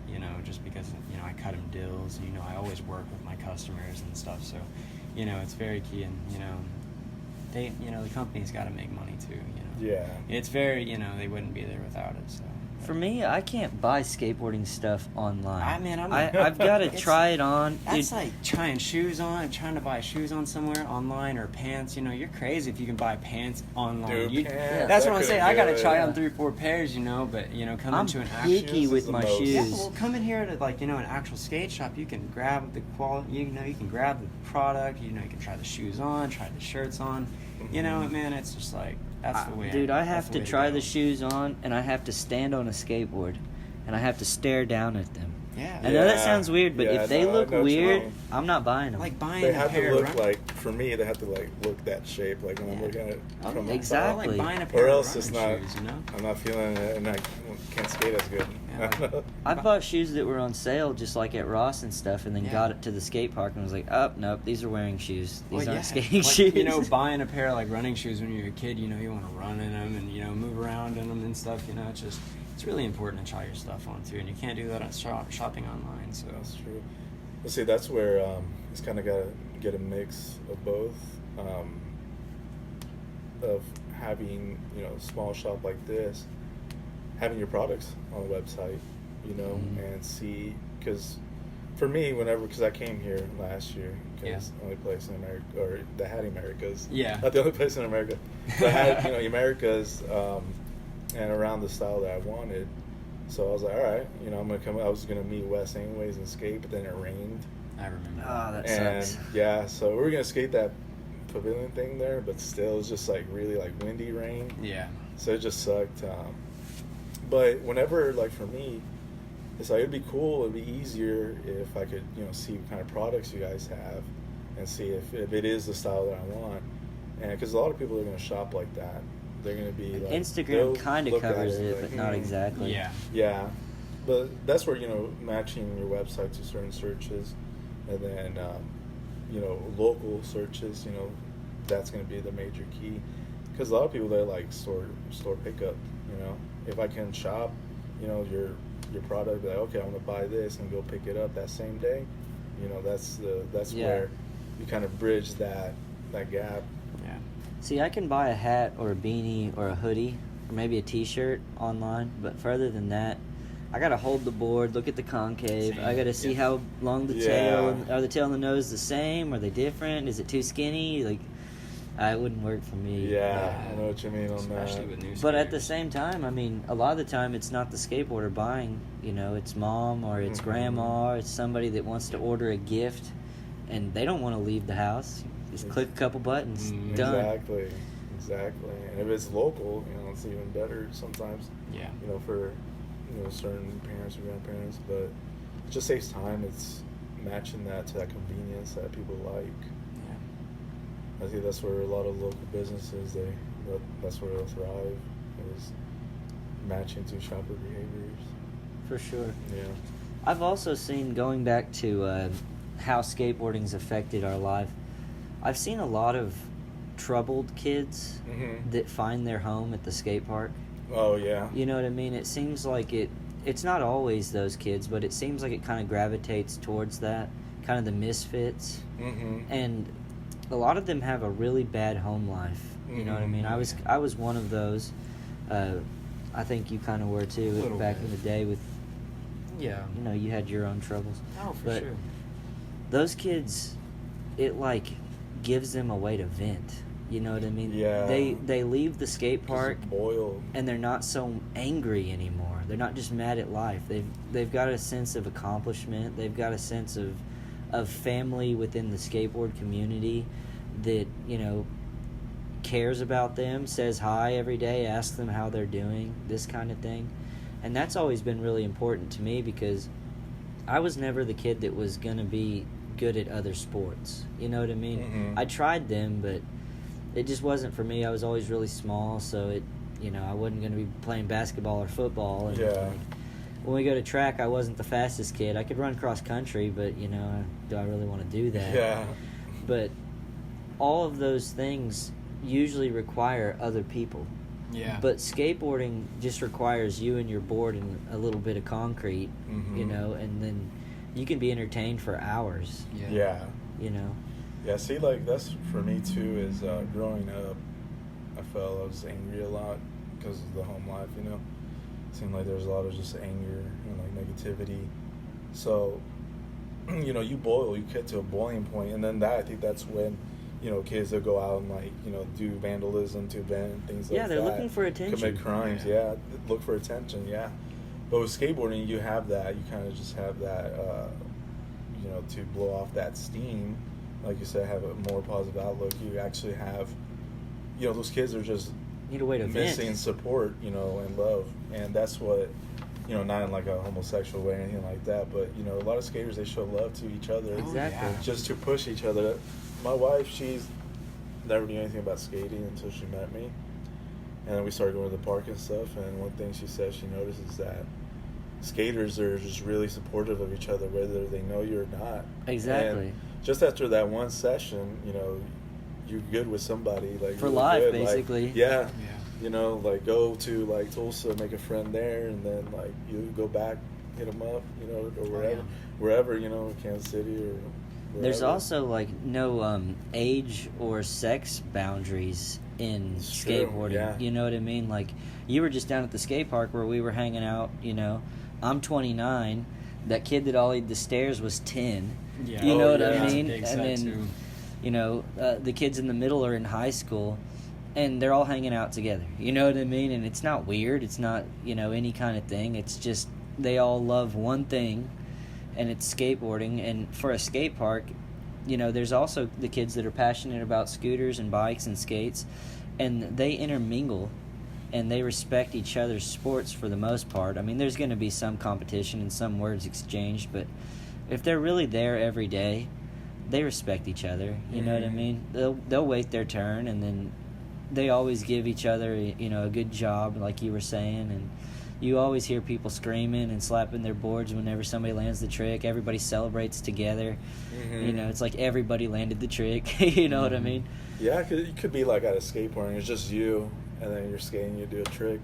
just because I cut them deals, and I always work with my customers and stuff, so it's very key, and they the company's got to make money too. Yeah. It's very they wouldn't be there without it. So. For me, I can't buy skateboarding stuff online. I've got to try it on. That's like trying to buy shoes on somewhere online or pants. You're crazy if you can buy pants online. Dude, that's what I'm saying. I got to try on 3-4 pairs, but come into an actual picky with my shoes. Yeah, well, come in here to an actual skate shop. You can grab the quality. You can grab the product. You can try the shoes on, try the shirts on. Man, it's just like. That's the way. Dude, I have to try the shoes on, and I have to stand on a skateboard, and I have to stare down at them. Yeah. I know that sounds weird, but if they look weird, I'm not buying them. Like buying they a have pair to look of like, for me, they have to look that shape, like when I'm looking at it from exactly. Like buying a pair or else of it's not. shoes, I'm not feeling it, and I can't skate as good. Yeah. I bought shoes that were on sale, just like at Ross and stuff, and then got it to the skate park and was like, "Oh, nope, these are wearing shoes. These aren't skating shoes." Buying a pair of running shoes when you're a kid, you want to run in them and move around in them and stuff. It's really important to try your stuff on too, and you can't do that on shopping online. So that's true. Well, see, that's where it's kind of got to get a mix of both, of having a small shop like this, having your products on the website, and see, because for me, because I came here last year, because the only place in America, or that had Americas, not the only place in America, so I had Americas, and around the style that I wanted. So I was like, all right, I'm gonna come. I was gonna meet Wes anyways and skate, but then it rained. I remember. Oh, that sucks. Yeah, so we were gonna skate that pavilion thing there, but still, it was just really windy rain. Yeah. So it just sucked. But whenever, for me, it's like it'd be cool. It'd be easier if I could, see what kind of products you guys have, and see if it is the style that I want. And because a lot of people are gonna shop like that. They're going to be Instagram kind of covers it, but not exactly. Yeah. Yeah. but that's where, matching your website to certain searches, and then local searches, that's going to be the major key, because a lot of people, they like store pickup. If I can shop your product, like, okay, I want to buy this and go pick it up that same day, that's where you kind of bridge that gap. Yeah. See, I can buy a hat or a beanie or a hoodie or maybe a t-shirt online, but further than that, I gotta hold the board, look at the concave. I gotta see how long the tail, are the tail and the nose the same? Are they different? Is it too skinny? Like, it wouldn't work for me. Yeah, I know what you mean on Especially that. with new skaters. But at the same time, I mean, a lot of the time it's not the skateboarder buying, it's mom or it's grandma or it's somebody that wants to order a gift and they don't want to leave the house. Just click a couple buttons, done. Exactly. And if it's local, it's even better sometimes. Yeah. For certain parents or grandparents, but it just saves time. It's matching that to that convenience that people like. I think that's where a lot of local businesses, that's where they'll thrive, is matching to shopper behaviors. For sure. Yeah. I've also seen, going back to how skateboarding's affected our life, I've seen a lot of troubled kids that find their home at the skate park. Oh, yeah. You know what I mean? It seems like it's not always those kids, but it seems like it kind of gravitates towards that, kind of the misfits. And a lot of them have a really bad home life. You know what I mean? I was one of those. I think you kind of were too back in the day with. Yeah. You had your own troubles. Oh, for sure. Those kids, it like gives them a way to vent. You know what I mean? Yeah. They leave the skate park boiled, and they're not so angry anymore. They're not just mad at life. They've got a sense of accomplishment. They've got a sense of family within the skateboard community that cares about them, says hi every day, asks them how they're doing, this kind of thing. And that's always been really important to me, because I was never the kid that was going to be good at other sports. You know what I mean? I tried them, but it just wasn't for me. I was always really small, so I wasn't going to be playing basketball or football. And when we go to track, I wasn't the fastest kid. I could run cross country, but do I really want to do that? Yeah. But all of those things usually require other people. Yeah. But skateboarding just requires you and your board and a little bit of concrete, and then you can be entertained for hours. Yeah. Yeah, see, like, that's for me too, is growing up, I felt I was angry a lot because of the home life, It seemed like there's a lot of just anger and like negativity. So, you get to a boiling point, and then I think that's when, kids that go out and like, do vandalism to event, things like that. Yeah, they're looking for attention. Commit crimes, look for attention, But with skateboarding, you have that, you kind of just have that, to blow off that steam. Like you said, have a more positive outlook. You actually have, those kids are just need a way to missing vent. support, and love. And that's what, not in like a homosexual way or anything like that, but, a lot of skaters, they show love to each other. Exactly. Just to push each other. My wife, she's never knew anything about skating until she met me. And then we started going to the park and stuff, and one thing she said she notices that skaters are just really supportive of each other, whether they know you or not. Exactly. And just after that one session, you're good with somebody. Like, for really life, good. basically. Like, yeah. Like, go to, like, Tulsa, make a friend there, and then, like, you go back, hit them up, or wherever, Kansas City or wherever. There's also, like, no age or sex boundaries in skateboarding. Yeah. You know what I mean? Like, you were just down at the skate park where we were hanging out, I'm 29. That kid that ollied the stairs was 10. Yeah. You know what yeah. I mean? Big And then, too. the kids in the middle are in high school, and they're all hanging out together. You know what I mean? And it's not weird. It's not, any kind of thing. It's just they all love one thing, and it's skateboarding. And for a skate park, there's also the kids that are passionate about scooters and bikes and skates, and they intermingle, and they respect each other's sports for the most part. I mean, there's going to be some competition and some words exchanged, but if they're really there every day, they respect each other. You know what I mean? They'll wait their turn, and then they always give each other, a good job, like you were saying, and you always hear people screaming and slapping their boards whenever somebody lands the trick. Everybody celebrates together. You know, it's like everybody landed the trick. You know what I mean? Yeah, it could be like at a skateboarding. It's just you, and then you're skating, you do a trick,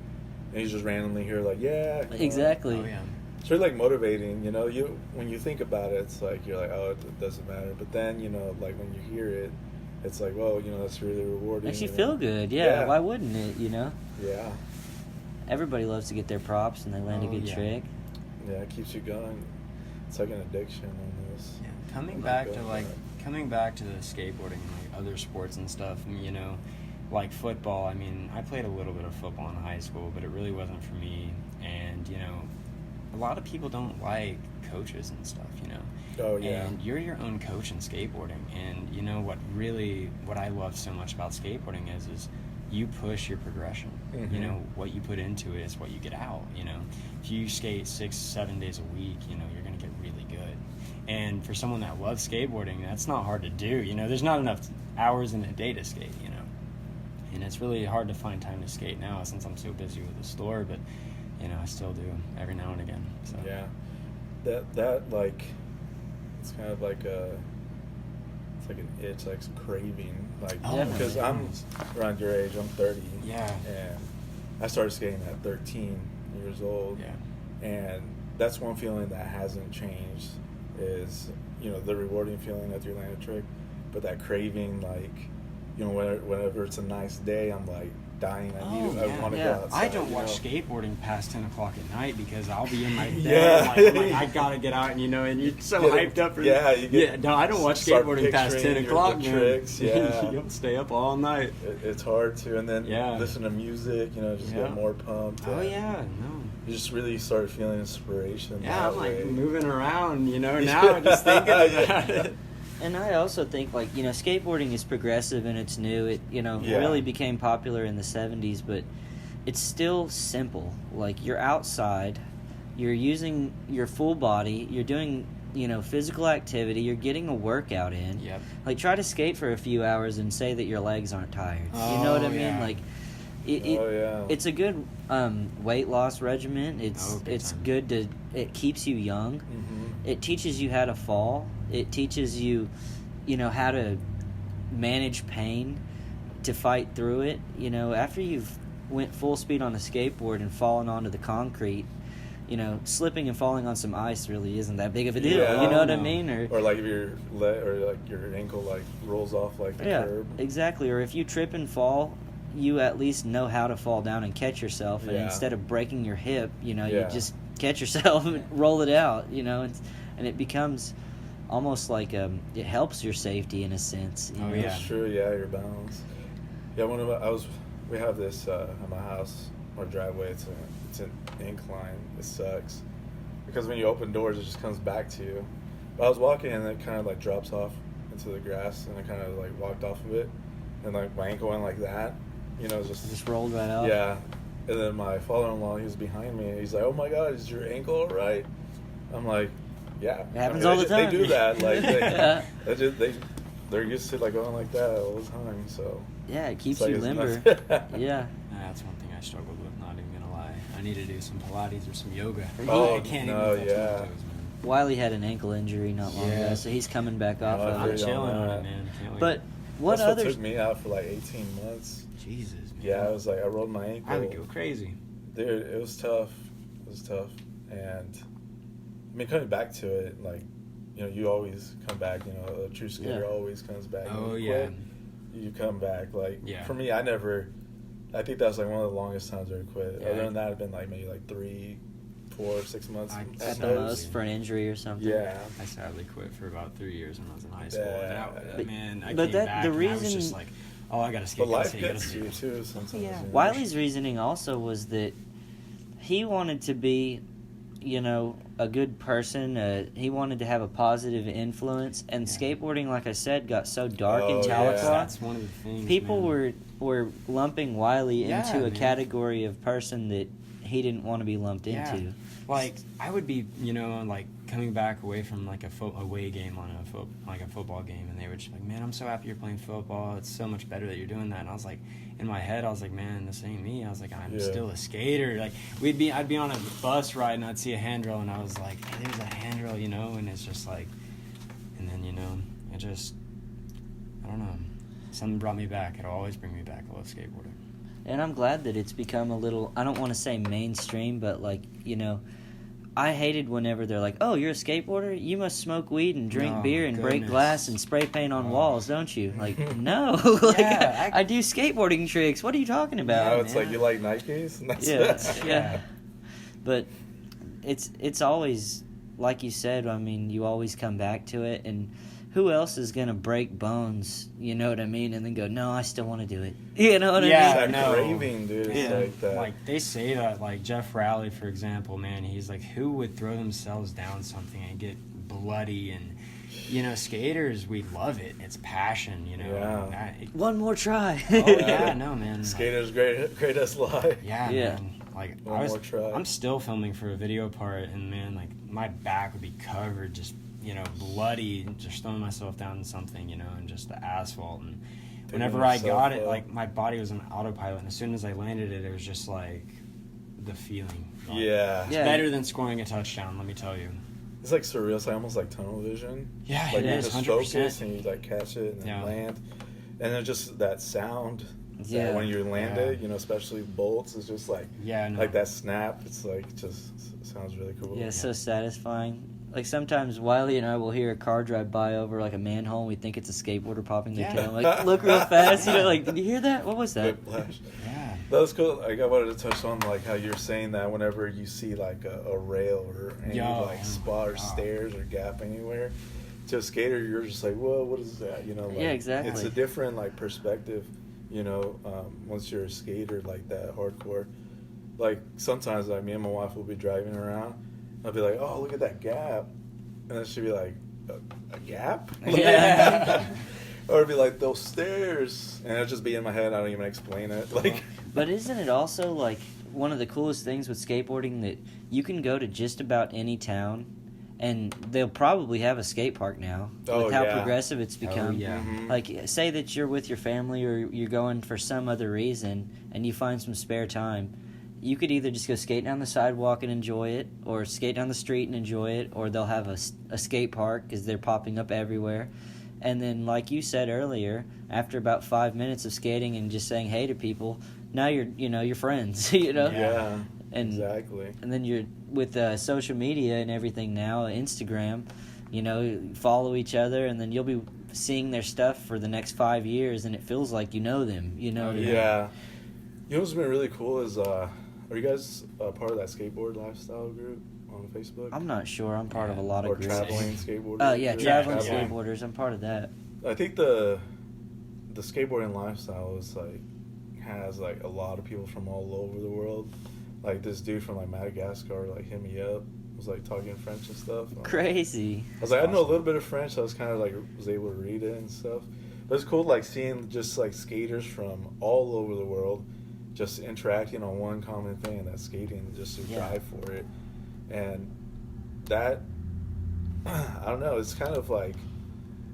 and you just randomly hear like, yeah. Exactly. Oh, yeah. It's really like motivating, you know. When you think about it, it's like you're like, oh, it doesn't matter. But then, you know, like when you hear it, it's like, well, you know, that's really rewarding. Makes you feel good. Yeah. Why wouldn't it? You know. Yeah. Everybody loves to get their props and they land a good trick. Yeah, it keeps you going. It's like an addiction almost. Yeah. Coming back to the skateboarding and like other sports and stuff, and, you know, like football. I mean, I played a little bit of football in high school, but it really wasn't for me. And, you know, a lot of people don't like coaches and stuff, you know. Oh, yeah. And you're your own coach in skateboarding. And, you know, what I love so much about skateboarding is you push your progression. Mm-hmm. You know, what you put into it is what you get out, you know. If you skate 6-7 days a week, you know, you're going to get really good. And for someone that loves skateboarding, that's not hard to do. You know, there's not enough hours in a day to skate, you know. And it's really hard to find time to skate now since I'm so busy with the store, but, you know, I still do every now and again. So. Yeah. That like, it's kind of like an itch, like some craving. Like, because I'm around your age, I'm 30. Yeah. And I started skating at 13 years old. Yeah. And that's one feeling that hasn't changed is, you know, the rewarding feeling that you land a trick, but that craving, like, you know, whenever it's a nice day, I'm like dying. I want to go outside. I don't watch skateboarding past 10 o'clock at night because I'll be in my bed. Yeah. I'm like, I gotta get out, and, you know, and you're so hyped up. No, I don't watch skateboarding past 10 o'clock, man. Tricks, yeah. You'll stay up all night. It's hard to, and then listen to music, you know, just get more pumped. Oh, yeah, no. You just really start feeling inspiration. Yeah, I'm like moving around, you know, now just thinking about it. And I also think, like, you know, skateboarding is progressive and it's new. It, you know, really became popular in the 70s, but it's still simple. Like, you're outside, you're using your full body, you're doing, you know, physical activity, you're getting a workout in. Yep. Like, try to skate for a few hours and say that your legs aren't tired. You know what I mean? Like, it's a good weight loss regimen. It's good to, it keeps you young. Mm-hmm. It teaches you how to fall. It teaches you, you know, how to manage pain, to fight through it. You know, after you've went full speed on a skateboard and fallen onto the concrete, you know, slipping and falling on some ice really isn't that big of a deal. Yeah, you know what I mean? Or like if your leg or like your ankle like rolls off like the curb. Exactly. Or if you trip and fall, you at least know how to fall down and catch yourself. And instead of breaking your hip, you know, you just catch yourself and roll it out. You know, and it becomes almost like it helps your safety in a sense. You know? That's true. Yeah, your balance. Yeah, we have this at my house, our driveway. It's an incline. It sucks because when you open doors, it just comes back to you. But I was walking and it kind of like drops off into the grass, and I kind of like walked off of it, and like my ankle went like that. You know, just rolled right out. Yeah, and then my father-in-law, he was behind me, and he's like, "Oh my God, is your ankle all right?" I'm like, "Yeah." It happens all the time. They do that. Like they're used to like going like that all the time. So yeah, it keeps you limber. Yeah. That's one thing I struggled with. Not even gonna lie. I need to do some Pilates or some yoga. I can't even touch my toes, man. Wiley had an ankle injury not long ago, so he's coming back off of it. I'm chilling on it, man. But what That's others what took me out for like 18 months. Jesus. Man. Yeah, I was like, I rolled my ankle. I would go crazy. Dude, it was tough. And I mean, coming back to it, like, you know, you always come back. You know, a true skater always comes back. Oh, yeah. You come back. Like, for me, I think that was like one of the longest times I ever quit. Yeah. Other than that, it'd been like maybe like 3, 4, 6 months at the most for an injury or something. Yeah. I sadly quit for about 3 years when I was in high school. Yeah. I came back and I was just like, oh, I gotta skate. But life gets you too sometimes. Yeah. Wiley's reasoning also was that he wanted to be, you know, a good person. He wanted to have a positive influence. And skateboarding, like I said, got so dark in Tahlequah. Yeah. That's one of the things. People were lumping Wyley into a category of person that he didn't want to be lumped into. Like, I would be, you know, like, coming back away from, like, away game on a football game, and they would just be like, man, I'm so happy you're playing football. It's so much better that you're doing that. And I was like, in my head, I was like, man, this ain't me. I was like, I'm still a skater. Like, I'd be on a bus ride, and I'd see a handrail, and I was like, hey, there's a handrail, you know, and it's just like, and then, you know, it just, I don't know. Something brought me back. It'll always bring me back. I love skateboarding. And I'm glad that it's become a little, I don't want to say mainstream, but, like, you know, I hated whenever they're like, oh, you're a skateboarder? You must smoke weed and drink beer and break glass and spray paint on walls, don't you? Like, no. Like, I do skateboarding tricks. What are you talking about? No, it's like, you like Nikes? And that's it. Yeah. But it's always, like you said, I mean, you always come back to it, and who else is going to break bones, you know what I mean, and then go, no, I still want to do it. You know what I mean? Yeah, no. Craving, dude. It's like that. Like, they say that, like, Jeff Rowley, for example, man, he's like, who would throw themselves down something and get bloody? And, you know, skaters, we love it. It's passion, you know. Yeah. One more try. No, man. Skaters greatest lie. Yeah, man. Like, One more try. I'm still filming for a video part, and, man, like, my back would be covered just, you know, bloody, just throwing myself down in something, you know, and just the asphalt. And whenever I got it, like, my body was on autopilot, and as soon as I landed it, it was just like the feeling. Like, it's better than scoring a touchdown, let me tell you. It's like surreal. It's like almost like tunnel vision. Yeah, like, it is. You just 100%. focus and you like catch it and then land, and then just that sound. That when you land it, you know, especially bolts, it's just like like that snap. It's like just sounds really cool. Yeah, it's so satisfying. Like, sometimes Wyley and I will hear a car drive by over, like, a manhole, and we think it's a skateboarder popping their tail. Like, look real fast, you know, like, did you hear that? What was that? Whiplash. Yeah. That was cool. Like, I wanted to touch on, like, how you're saying that whenever you see, like, a rail or any, like, spot or stairs or gap anywhere, to a skater, you're just like, whoa, what is that? You know, like, exactly. It's a different, like, perspective, you know, once you're a skater like that, hardcore. Like, sometimes, like, me and my wife will be driving around, I'll be like, oh, look at that gap. And then she'll be like, a gap? Yeah. Or it'd be like, those stairs. And it'll just be in my head. I don't even explain it. Like, but isn't it also, like, one of the coolest things with skateboarding that you can go to just about any town, and they'll probably have a skate park now with how progressive it's become. Like, say that you're with your family or you're going for some other reason, and you find some spare time. You could either just go skate down the sidewalk and enjoy it, or skate down the street and enjoy it, or they'll have a skate park because they're popping up everywhere. And then, like you said earlier, after about 5 minutes of skating and just saying hey to people, now you're friends, you know? Yeah, and, exactly. And then you're with social media and everything now, Instagram, you know, follow each other, and then you'll be seeing their stuff for the next 5 years, and it feels like you know them, you know? Yeah. You know what's been really cool is, are you guys part of that skateboard lifestyle group on Facebook? I'm not sure. I'm part of a lot of groups. Or traveling skateboarders? Traveling skateboarders. I'm part of that. I think the skateboarding lifestyle is like has like a lot of people from all over the world. Like this dude from like Madagascar like hit me up. Was like talking French and stuff. Crazy. I was like, I know a little bit of French. So I was kind of like was able to read it and stuff. But it's cool like seeing just like skaters from all over the world just interacting on one common thing, and that's skating, just to drive for it. And that, I don't know, it's kind of like,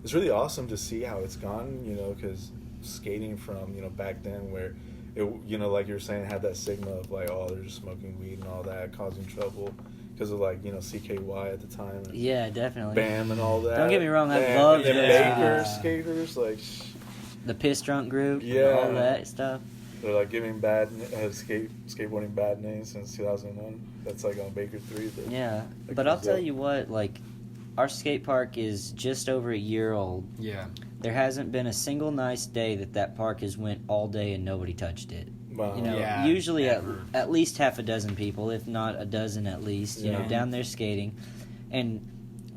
it's really awesome to see how it's gone, you know, because skating from, you know, back then where, it, you know, like you were saying, had that stigma of like, oh, they're just smoking weed and all that, causing trouble because of like, you know, CKY at the time. And yeah, definitely. BAM and all that. Don't get me wrong, I love the Baker skaters, like. The Piss Drunk group, all that stuff. They're like giving skateboarding bad names since 2001. That's like on Baker 3. Yeah, but I'll tell you what, like, our skate park is just over a year old. Yeah. There hasn't been a single nice day that park has went all day and nobody touched it. Wow. You know, usually at least half a dozen people, if not a dozen at least, you know, down there skating. And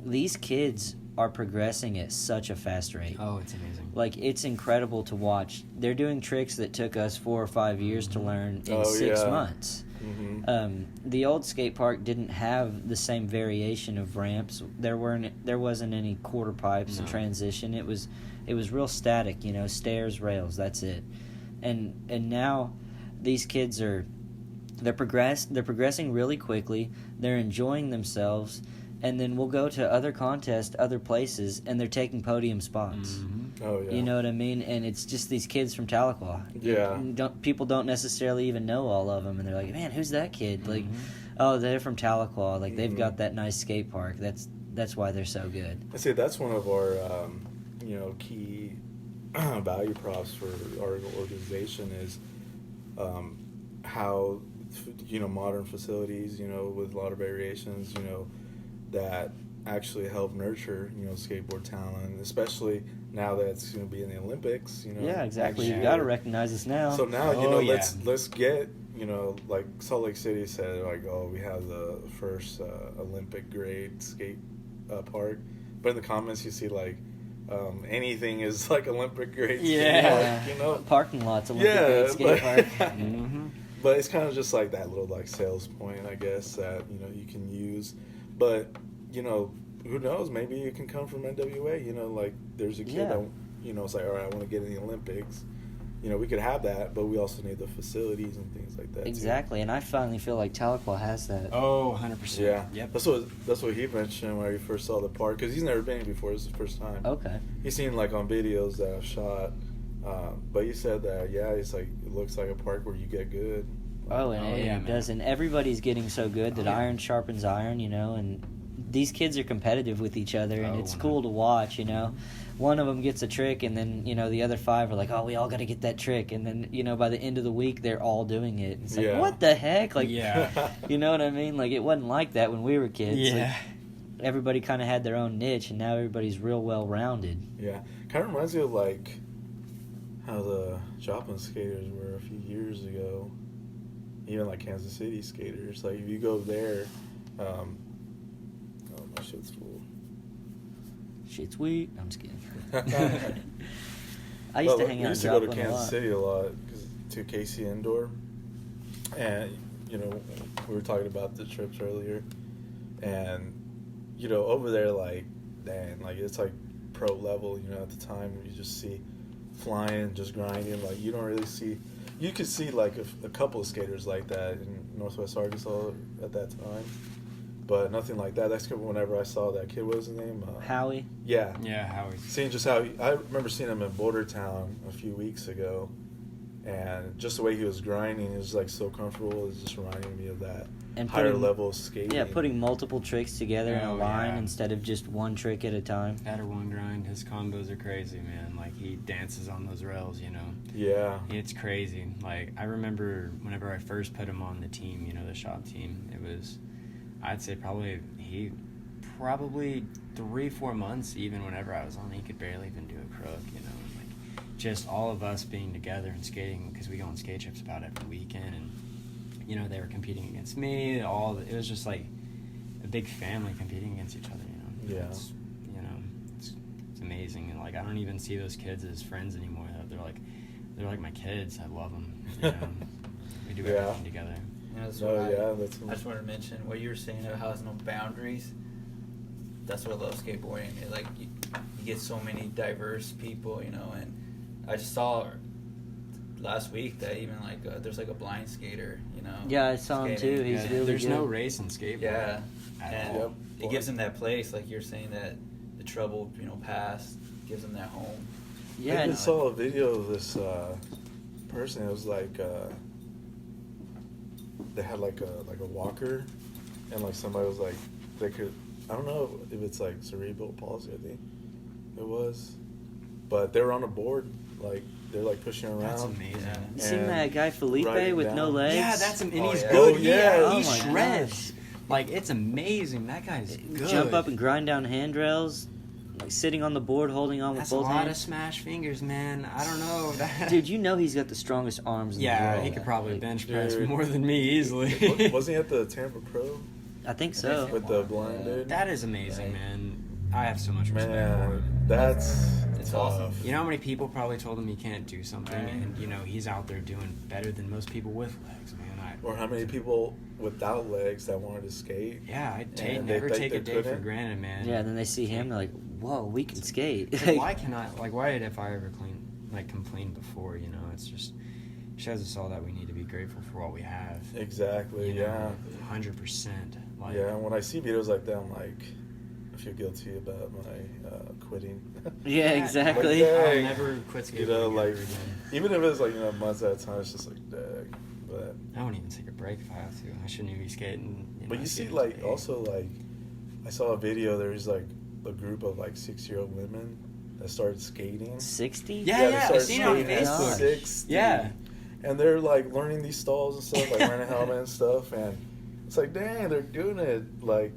these kids are progressing at such a fast rate. Oh, it's amazing. Like, it's incredible to watch. They're doing tricks that took us 4 or 5 years to learn in 6 months. The old skate park didn't have the same variation of ramps. There wasn't any quarter pipes and transition. It was real static, you know, stairs, rails, that's it. And now these kids are They're progressing really quickly. They're enjoying themselves, and then we'll go to other contests, other places, and they're taking podium spots. Mm-hmm. Oh yeah. You know what I mean? And it's just these kids from Tahlequah. Yeah. People don't necessarily even know all of them, and they're like, "Man, who's that kid?" Like, oh, they're from Tahlequah. Like they've got that nice skate park. That's why they're so good. I say that's one of our key value props for our organization is how modern facilities with a lot of variations that actually help nurture skateboard talent, especially now that it's going to be in the Olympics. Yeah, exactly. next You year. got to recognize us now. So now let's get like Salt Lake City said, like, oh, we have the first Olympic grade skate park, but in the comments you see like anything is like Olympic grade skate park, parking lots Olympic grade skate park. But it's kind of just like that little like sales point, I guess, that you can use. But who knows? Maybe it can come from NWA. Like there's a kid that it's like, all right, I want to get in the Olympics. We could have that, but we also need the facilities and things like that. Exactly, and I finally feel like Tahlequah has that. Oh, 100%. Yeah, yep. That's what he mentioned when he first saw the park, because he's never been before. This is the first time. Okay. He's seen like on videos that I've shot, but he said that it's like it looks like a park where you get good. Oh, and it does, and everybody's getting so good that iron sharpens iron, and these kids are competitive with each other, and it's cool to watch, One of them gets a trick, and then, the other 5 are like, oh, we all got to get that trick. And then, by the end of the week, they're all doing it. It's like, what the heck? Like, you know what I mean? Like, it wasn't like that when we were kids. Yeah. Like, everybody kind of had their own niche, and now everybody's real well-rounded. Yeah. Kind of reminds me of, like, how the Joplin skaters were a few years ago. Even, like, Kansas City skaters. Like, if you go there, oh, my shit's full. Shit's weak. I'm just kidding. I used to hang out in Joplin a lot. We used to go to Kansas City a lot to Casey Indoor, and we were talking about the trips earlier, and over there, like, dang, like it's like pro level. At the time you just see flying, just grinding. Like you don't really see. You could see like a couple of skaters like that in Northwest Arkansas at that time. But nothing like that. That's whenever I saw that kid. What was his name? Howie? Yeah. Yeah, Howie. Seeing just how I remember seeing him in Bouldertown a few weeks ago, and just the way he was grinding is like so comfortable. It's just reminding me of that higher level of skating. Yeah, putting multiple tricks together in a line instead of just one trick at a time. That or one grind. His combos are crazy, man. Like he dances on those rails, Yeah. It's crazy. Like I remember whenever I first put him on the team, the shop team, it was. I'd say probably 3-4 months, even whenever I was on, he could barely even do a crook, like just all of us being together and skating, because we go on skate trips about every weekend, and they were competing against me. It was just like a big family competing against each other. Yeah. It's amazing, and like I don't even see those kids as friends anymore. They're like my kids. I love them. We do everything together. I just wanted to mention what you were saying about how there's no boundaries. That's what I love skateboarding. Like you get so many diverse people, and I just saw last week that even like there's like a blind skater, Yeah, I saw him too. He's really There's good. no race in skateboarding. Yeah, at and all. it gives him that place, like you're saying, that the troubled past gives him that home. Yeah, I just saw a video of this person. It was like. They had like a walker, and like somebody was like they could. I don't know if it's like cerebral palsy. I think it was, but they were on a board, like they're like pushing around. That's amazing. You seen that guy Felipe with no legs? Yeah, that's him, and he's yeah. good. Oh, yeah. He Oh, my shreds. Like it's amazing. That guy's good. Jump up and grind down handrails, like sitting on the board holding on with That's both a lot hands. of smash fingers, man. I don't know. Dude, he's got the strongest arms in the world. He could probably Like, bench press dude. more than me easily. Wasn't he at the Tampa Pro I think so. with the blind dude? That is amazing, man. I have so much respect for Man, it. that's It's tough. awesome. You know how many people probably told him he can't do something, and he's out there doing better than most people with legs, man. Or how many people without legs that wanted to skate? Yeah, I'd And never they take a think they day for couldn't? granted, man. Yeah, and then they see him, they're like, whoa, we can skate. Why did if I ever complain before? It's just shows us all that we need to be grateful for what we have. Exactly. You know, Yeah. 100%. Like, Yeah. And when I see videos like that, I'm like, I feel guilty about my quitting. Yeah, exactly. Like, I'll dang. never quit skateboarding. You know, like, ever again. even if it's like, you know, months at a time, it's just like, dang. But I won't even take a break if I have to. I shouldn't even be skating. But you see, like, also, like, I saw a video, there's, like, a group of, like, 6-year-old women that started skating. 60? Yeah, they I started seen it on skating at Facebook. 60. Yeah. And they're, like, learning these stalls and stuff, like, wearing a helmet and stuff, and it's like, dang, they're doing it, like,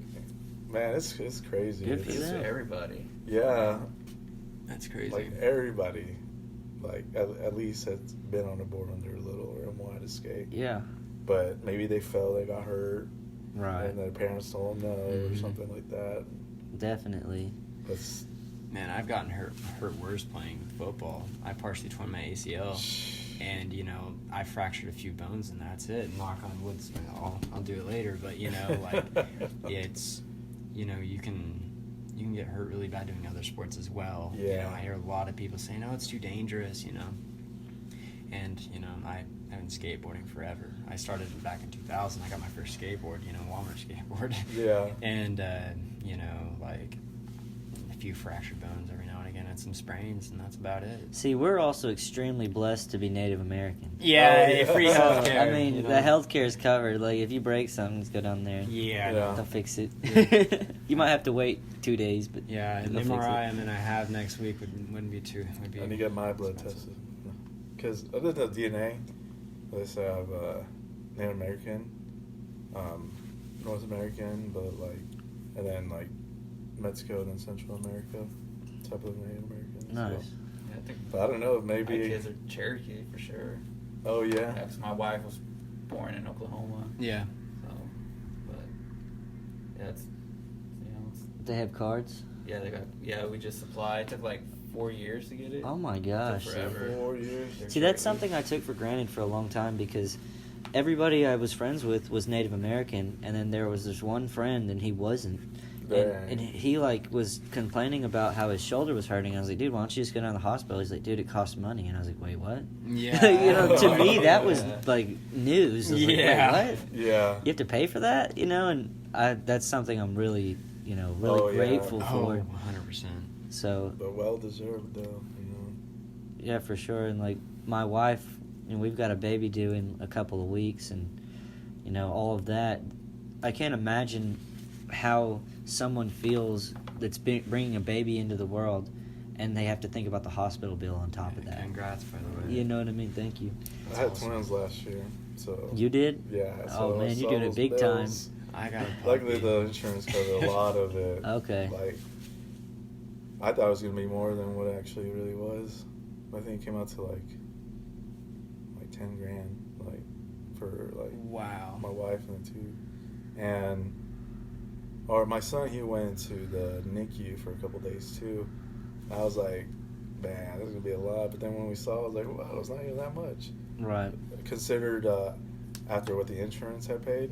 man, it's crazy. Good for It's them. for everybody. Yeah, That's crazy. like, everybody, like, at least has been on the board when they were little or wanted to skate. Yeah. But maybe they fell, they got hurt, Right. and their parents told them no or something like that. Definitely. That's Man, I've gotten hurt worse playing football. I partially torn my ACL, and you know, I fractured a few bones, and that's it. Knock on wood. I'll do it later, but you know, like it's, you know, you can get hurt really bad doing other sports as well. Yeah. You know, I hear a lot of people saying, "Oh, it's too dangerous," you know. And you know, I've been skateboarding forever. I started back in 2000. I got my first skateboard, you know, Walmart skateboard. Yeah. And you know, like a few fractured bones every now and again, and some sprains, and that's about it. See, we're also extremely blessed to be Native American. Yeah, Oh, yeah. free healthcare. I mean, you know? the healthcare is covered. Like, if you break something, just go down there. Yeah. Yeah. They'll fix it. You might have to wait 2 days, but Yeah, an they'll fix MRI, it. and then I have next week wouldn't be too. Would be I need to get my blood tested. Because other than DNA, they say I have Native American, North American, but like, and then like Mexico and then Central America type of Native American. Nice. So. Yeah, I think But I don't know, my maybe. kids are Cherokee for sure. Oh, yeah. Yeah, 'cause my wife was born in Oklahoma. Yeah. So, but yeah, it's, you know, it's, They have cards? yeah, we just applied. It took like 4 years to get it. Oh my It gosh. took forever. 4 years. They're See, that's Cherokee. something I took for granted for a long time because everybody I was friends with was Native American, and then there was this one friend, and he wasn't. And he, like, was complaining about how his shoulder was hurting. I was like, dude, why don't you just go down to the hospital? He's like, dude, it costs money. And I was like, wait, what? Yeah. You know, to me, that was, Yeah. like, news. I was like, Yeah. wait, what? Yeah. You have to pay for that? You know, and that's something I'm really, you know, really Oh, yeah. grateful Oh, for. 100%. So, But well deserved, though, you know. yeah, for sure. And, like, my wife, you know, we've got a baby due in a couple of weeks, and, you know, all of that. I can't imagine how someone feels that's bringing a baby into the world, and they have to think about the hospital bill on top of that. Congrats, by the way. You know what I mean? Thank you. I had awesome. twins last year, so. You did? Yeah. Oh, so man, I you're saw doing it those big bills. I got a Luckily, puppy. the insurance covered a lot of it. Okay. Like, I thought it was going to be more than what it actually really was. I think it came out to like 10 grand, like, for like Wow. my wife and the two. And, or my son, he went into the NICU for a couple days too. I was like, man, this is going to be a lot. But then when we saw it, I was like, wow, it's not even that much. Right. Considered after what the insurance had paid,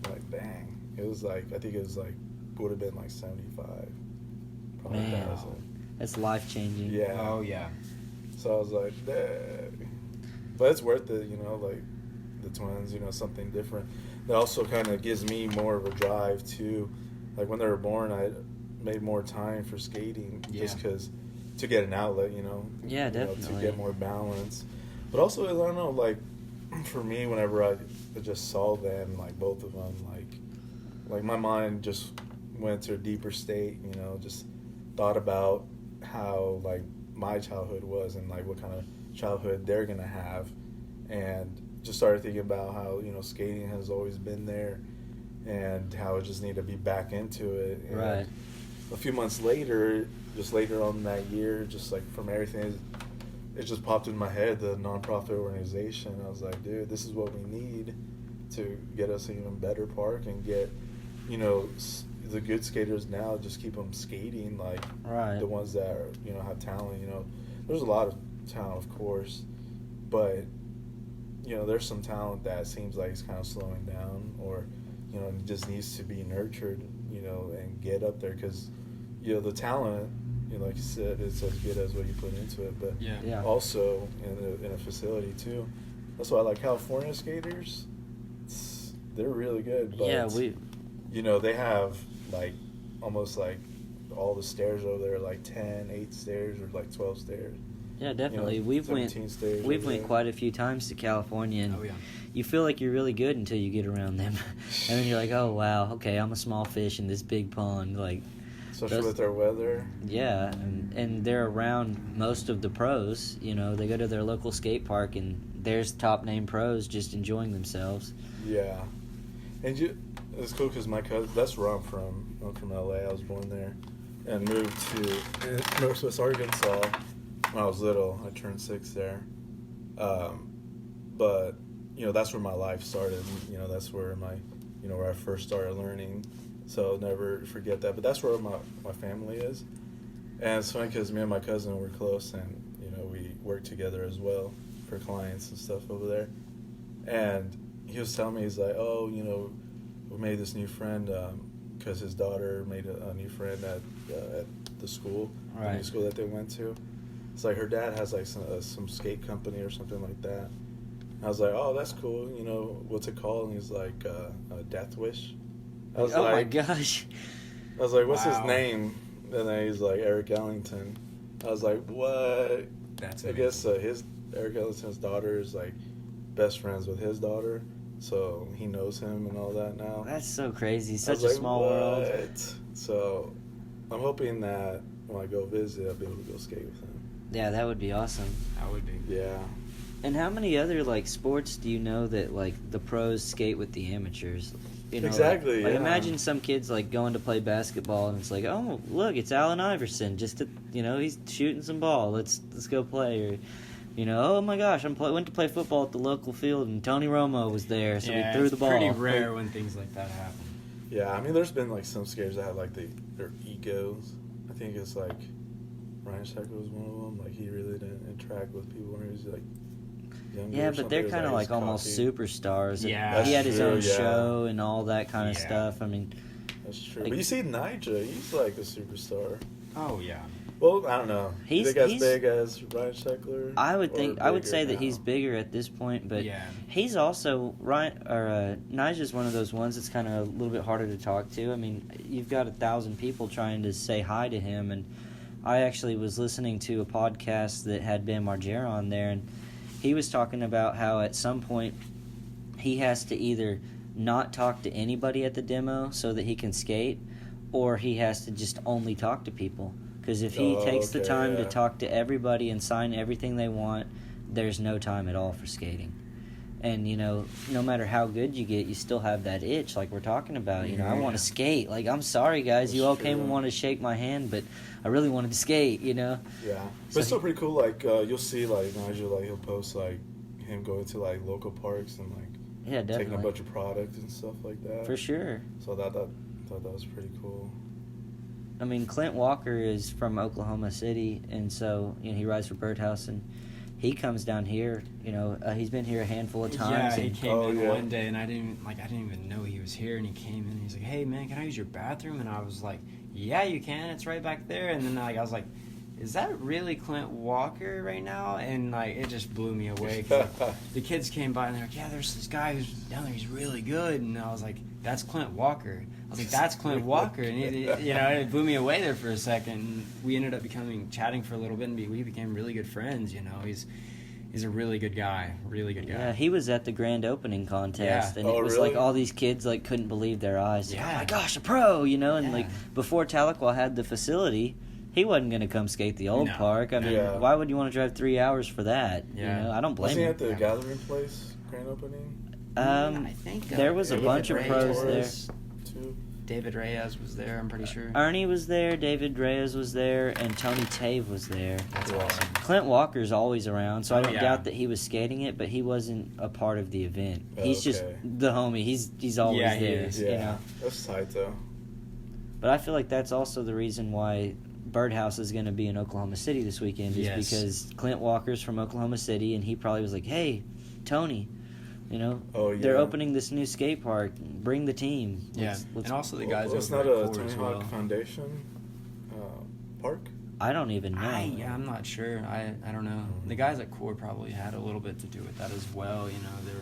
like, dang. It was like, I think it was like, would have been like 75. Probably Man. 1,000. That's life-changing. Yeah. Oh, yeah. So I was like, dang. But it's worth it, you know, like the twins, you know, something different. It also kind of gives me more of a drive too. Like when they were born, I made more time for skating just because to get an outlet, you know. Yeah, you know, definitely. to get more balance. But also, I don't know, like for me, whenever I just saw them, like both of them, like my mind just went to a deeper state, you know, just thought about how like my childhood was and like what kind of childhood they're gonna have, and just started thinking about how, you know, skating has always been there and how it just need to be back into it. And Right. a few months later, just later on that year, just like from everything, it just popped in my head, the nonprofit organization. I was like, dude, this is what we need to get us an even better park and get, you know, the good skaters now, just keep them skating, like Right. the ones that are, you know, have talent. You know, there's a lot of talent, of course, but you know, there's some talent that seems like it's kind of slowing down, or you know, just needs to be nurtured, you know, and get up there, because you know the talent, you know, like you said, it's as good as what you put into it, but Yeah. Yeah. also in a facility too, That's why I like California skaters. They're really good. But, Yeah, they have like almost like all the stairs over there, like 8 stairs or like 12 stairs. Yeah, definitely. We've went quite a few times to California, and you feel like you're really good until you get around them, and then you're like, oh wow, okay, I'm a small fish in this big pond, like. Especially with their weather. Yeah, and they're around most of the pros. They go to their local skate park, and there's top name pros just enjoying themselves. Yeah, and it's cool because my cousin, that's where I'm from. I'm from LA. I was born there, and moved to Northwest Arkansas when I was little. I turned 6 there, but that's where my life started. That's where where I first started learning. So I'll never forget that. But that's where my family is. And it's funny because me and my cousin were close, and, we worked together as well for clients and stuff over there. And he was telling me, he's like, oh, we made this new friend because his daughter made a new friend at the school, the new school that they went to. It's like her dad has like some skate company or something like that. I was like, oh, that's cool. What's it called? And he's like, Death Wish. I was my gosh. I was like, what's his name? And then he's like, Eric Ellington. I was like, what? That's I guess Eric Ellington's daughter is like best friends with his daughter, so he knows him and all that now. That's so crazy. Such a small world. So I'm hoping that when I go visit, I'll be able to go skate with him. Yeah, that would be awesome. That would be. Yeah. And how many other sports do you know that the pros skate with the amateurs? Exactly. Like imagine some kids going to play basketball, and it's like, oh look, it's Allen Iverson. Just to, he's shooting some ball. Let's go play. Or, oh my gosh, went to play football at the local field, and Tony Romo was there, so we threw the ball. It's pretty rare when things like that happen. Yeah, I mean, there's been some skaters that have their egos. I think it's Ryan Sheckler was one of them. He really didn't interact with people when he was younger. Yeah, but they're kind of almost superstars. Yeah, he had his own show and all that kind of stuff. I mean, that's true. But you see Nigel, he's a superstar. Oh yeah. Well, I don't know. He's as big as Ryan Sheckler. I would say that he's bigger at this point, but he's also Nigel's one of those ones that's kind of a little bit harder to talk to. I mean, you've got 1,000 people trying to say hi to him, and I actually was listening to a podcast that had Ben Margera on there, and he was talking about how at some point he has to either not talk to anybody at the demo so that he can skate, or he has to just only talk to people. Because if he takes the time to talk to everybody and sign everything they want, there's no time at all for skating. And, no matter how good you get, you still have that itch like we're talking about. I want to skate. I'm sorry, guys. You all came and wanted to shake my hand, but I really wanted to skate, Yeah. But it's still pretty cool. You'll see, Nigel, he'll post, him going to, local parks and, taking a bunch of products and stuff like that. For sure. So I thought that was pretty cool. I mean, Clint Walker is from Oklahoma City, and so, he rides for Birdhouse, and he comes down here. He's been here a handful of times. Yeah, he came in one day, and I didn't even know he was here. And he came in, and he's like, "Hey, man, can I use your bathroom?" And I was like, "Yeah, you can. It's right back there." And then I was like, "Is that really Clint Walker right now?" And it just blew me away. The kids came by, and they're like, "Yeah, there's this guy who's down there. He's really good." And I was like, "That's Clint Walker." I was like, "That's Clint Walker," and it blew me away there for a second. We ended up chatting for a little bit, and we became really good friends. He's a really good guy, Yeah, he was at the grand opening contest, and it was really? all these kids couldn't believe their eyes. Yeah. Oh my gosh, a pro, and before Tahlequah had the facility, he wasn't going to come skate the old park. I mean, why would you want to drive 3 hours for that? Yeah. I don't blame him. him. Was he at the Gathering Place grand opening? I think there was a bunch of pros there. Too. David Reyes was there, I'm pretty sure. Ernie was there, David Reyes was there, and Tony Tave was there. That's awesome. Clint Walker's always around, so I don't doubt that he was skating it, but he wasn't a part of the event. He's just the homie. He's always there. He is. Yeah, that's tight though. But I feel like that's also the reason why Birdhouse is going to be in Oklahoma City this weekend, is because Clint Walker's from Oklahoma City, and he probably was like, "Hey, Tony, they're opening this new skate park. Bring the team." Let's and also the guys it's not a Tony Hawk Foundation park? I don't even know. I'm not sure. I don't know. The guys at Core probably had a little bit to do with that as well. You know, they're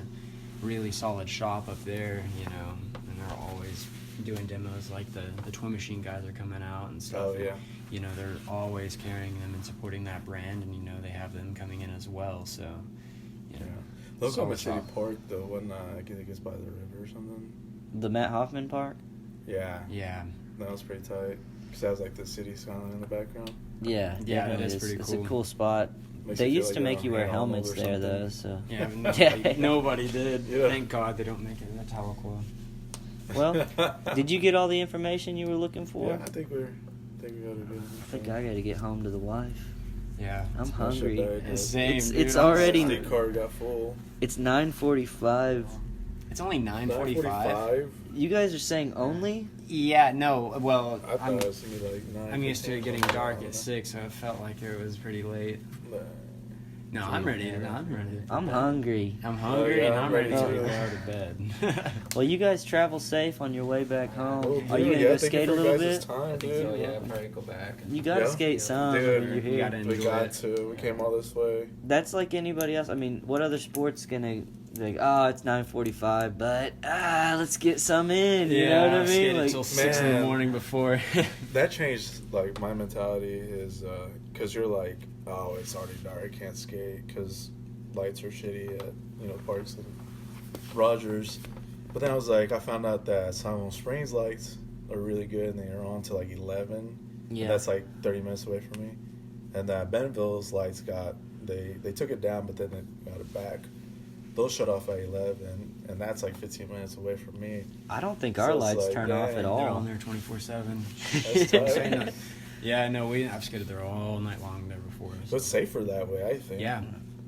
a really solid shop up there, you know, and they're always doing demos. Like the Twin Machine guys are coming out and stuff. Oh, yeah. And, you know, they're always carrying them and supporting that brand, and, you know, they have them coming in as well. So, you know. Oklahoma City Park, though, when I think it's by the river or something. The Matt Hoffman Park? Yeah. Yeah. That was pretty tight. Because that was like the city skyline in the background. Yeah, that is pretty It's cool. a cool spot. Makes They you feel used like to you're make on you wear Hanover or helmets there, something. though. So Yeah, but nobody did. Yeah. Thank God they don't make it in the Tahlequah. Well, did you get all the information you were looking for? Yeah, I think we got a good. I think I got to get home to the wife. Yeah. I'm hungry. Same, It's dude. already. State card got full. It's 9:45. It's only 9:45. You guys are saying only? Yeah, no. Well, I thought it was gonna be like 9. I'm used to it getting dark at 6, so it felt like it was pretty late. No, I'm ready. I'm hungry. I'm hungry, yeah, and I'm I'm ready to ready go too. to bed. Well, you guys travel safe on your way back home. Well, Are you dude, gonna go thank you skate a for little guys' bit? Time, I think dude. so, yeah. I'll probably go back. You gotta Yeah. skate some Dude, when you're you here. gotta We enjoy got it. to. We came all this way. That's like anybody else. I mean, what other sport's gonna be like? Oh, it's 9:45, but let's get some in. You know what I mean? Skated Like, until 6 in the Man. morning before. That changed like my mentality is because you're like, oh, it's already dark. I can't skate because lights are shitty at parks and Rogers. But then I was like, I found out that Silent Springs lights are really good and they are on to like 11. yeah. That's like 30 minutes away from me. And that Bentonville's lights they took it down, but then they got it back. Those shut off at 11, and that's like 15 minutes away from me. I don't think So our it's lights like, turn off dang, at They're all. on there 24/7. That's tight. Yeah, no, I've skated there all night long there before. But it's safer that way, I think. Yeah.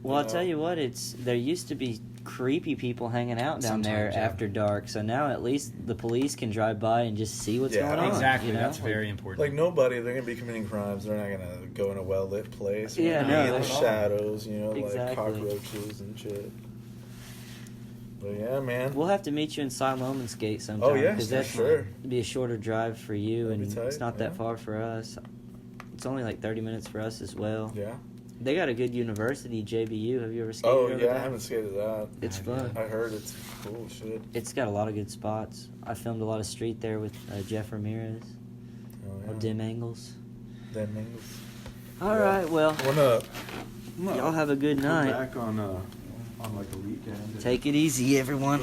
Well, I'll tell you what, there used to be creepy people hanging out down there Sometimes, yeah. after dark, so now at least the police can drive by and just see what's Yeah, going on. Exactly, you know? that's very important. Like nobody, they're gonna be committing crimes. They're not gonna go in a well-lit place. They're Yeah, gonna no, be in the not at all. shadows, Exactly. like cockroaches and shit. But yeah, man. We'll have to meet you in Siloam and skate sometime. Oh, yeah, because for that's sure. be a shorter drive for you, That'd and be tight, it's not that yeah. far for us. It's only like 30 minutes for us as well. Yeah. They got a good university, JBU. Have you ever skated Oh over yeah, there? I haven't skated that. It's fun. I heard it's cool shit. It's got a lot of good spots. I filmed a lot of street there with Jeff Ramirez Oh, or yeah. Dim Angles. Them Mingles. All Yeah. right, well, y'all have a good night. Back on like a weekend. Take it easy, everyone.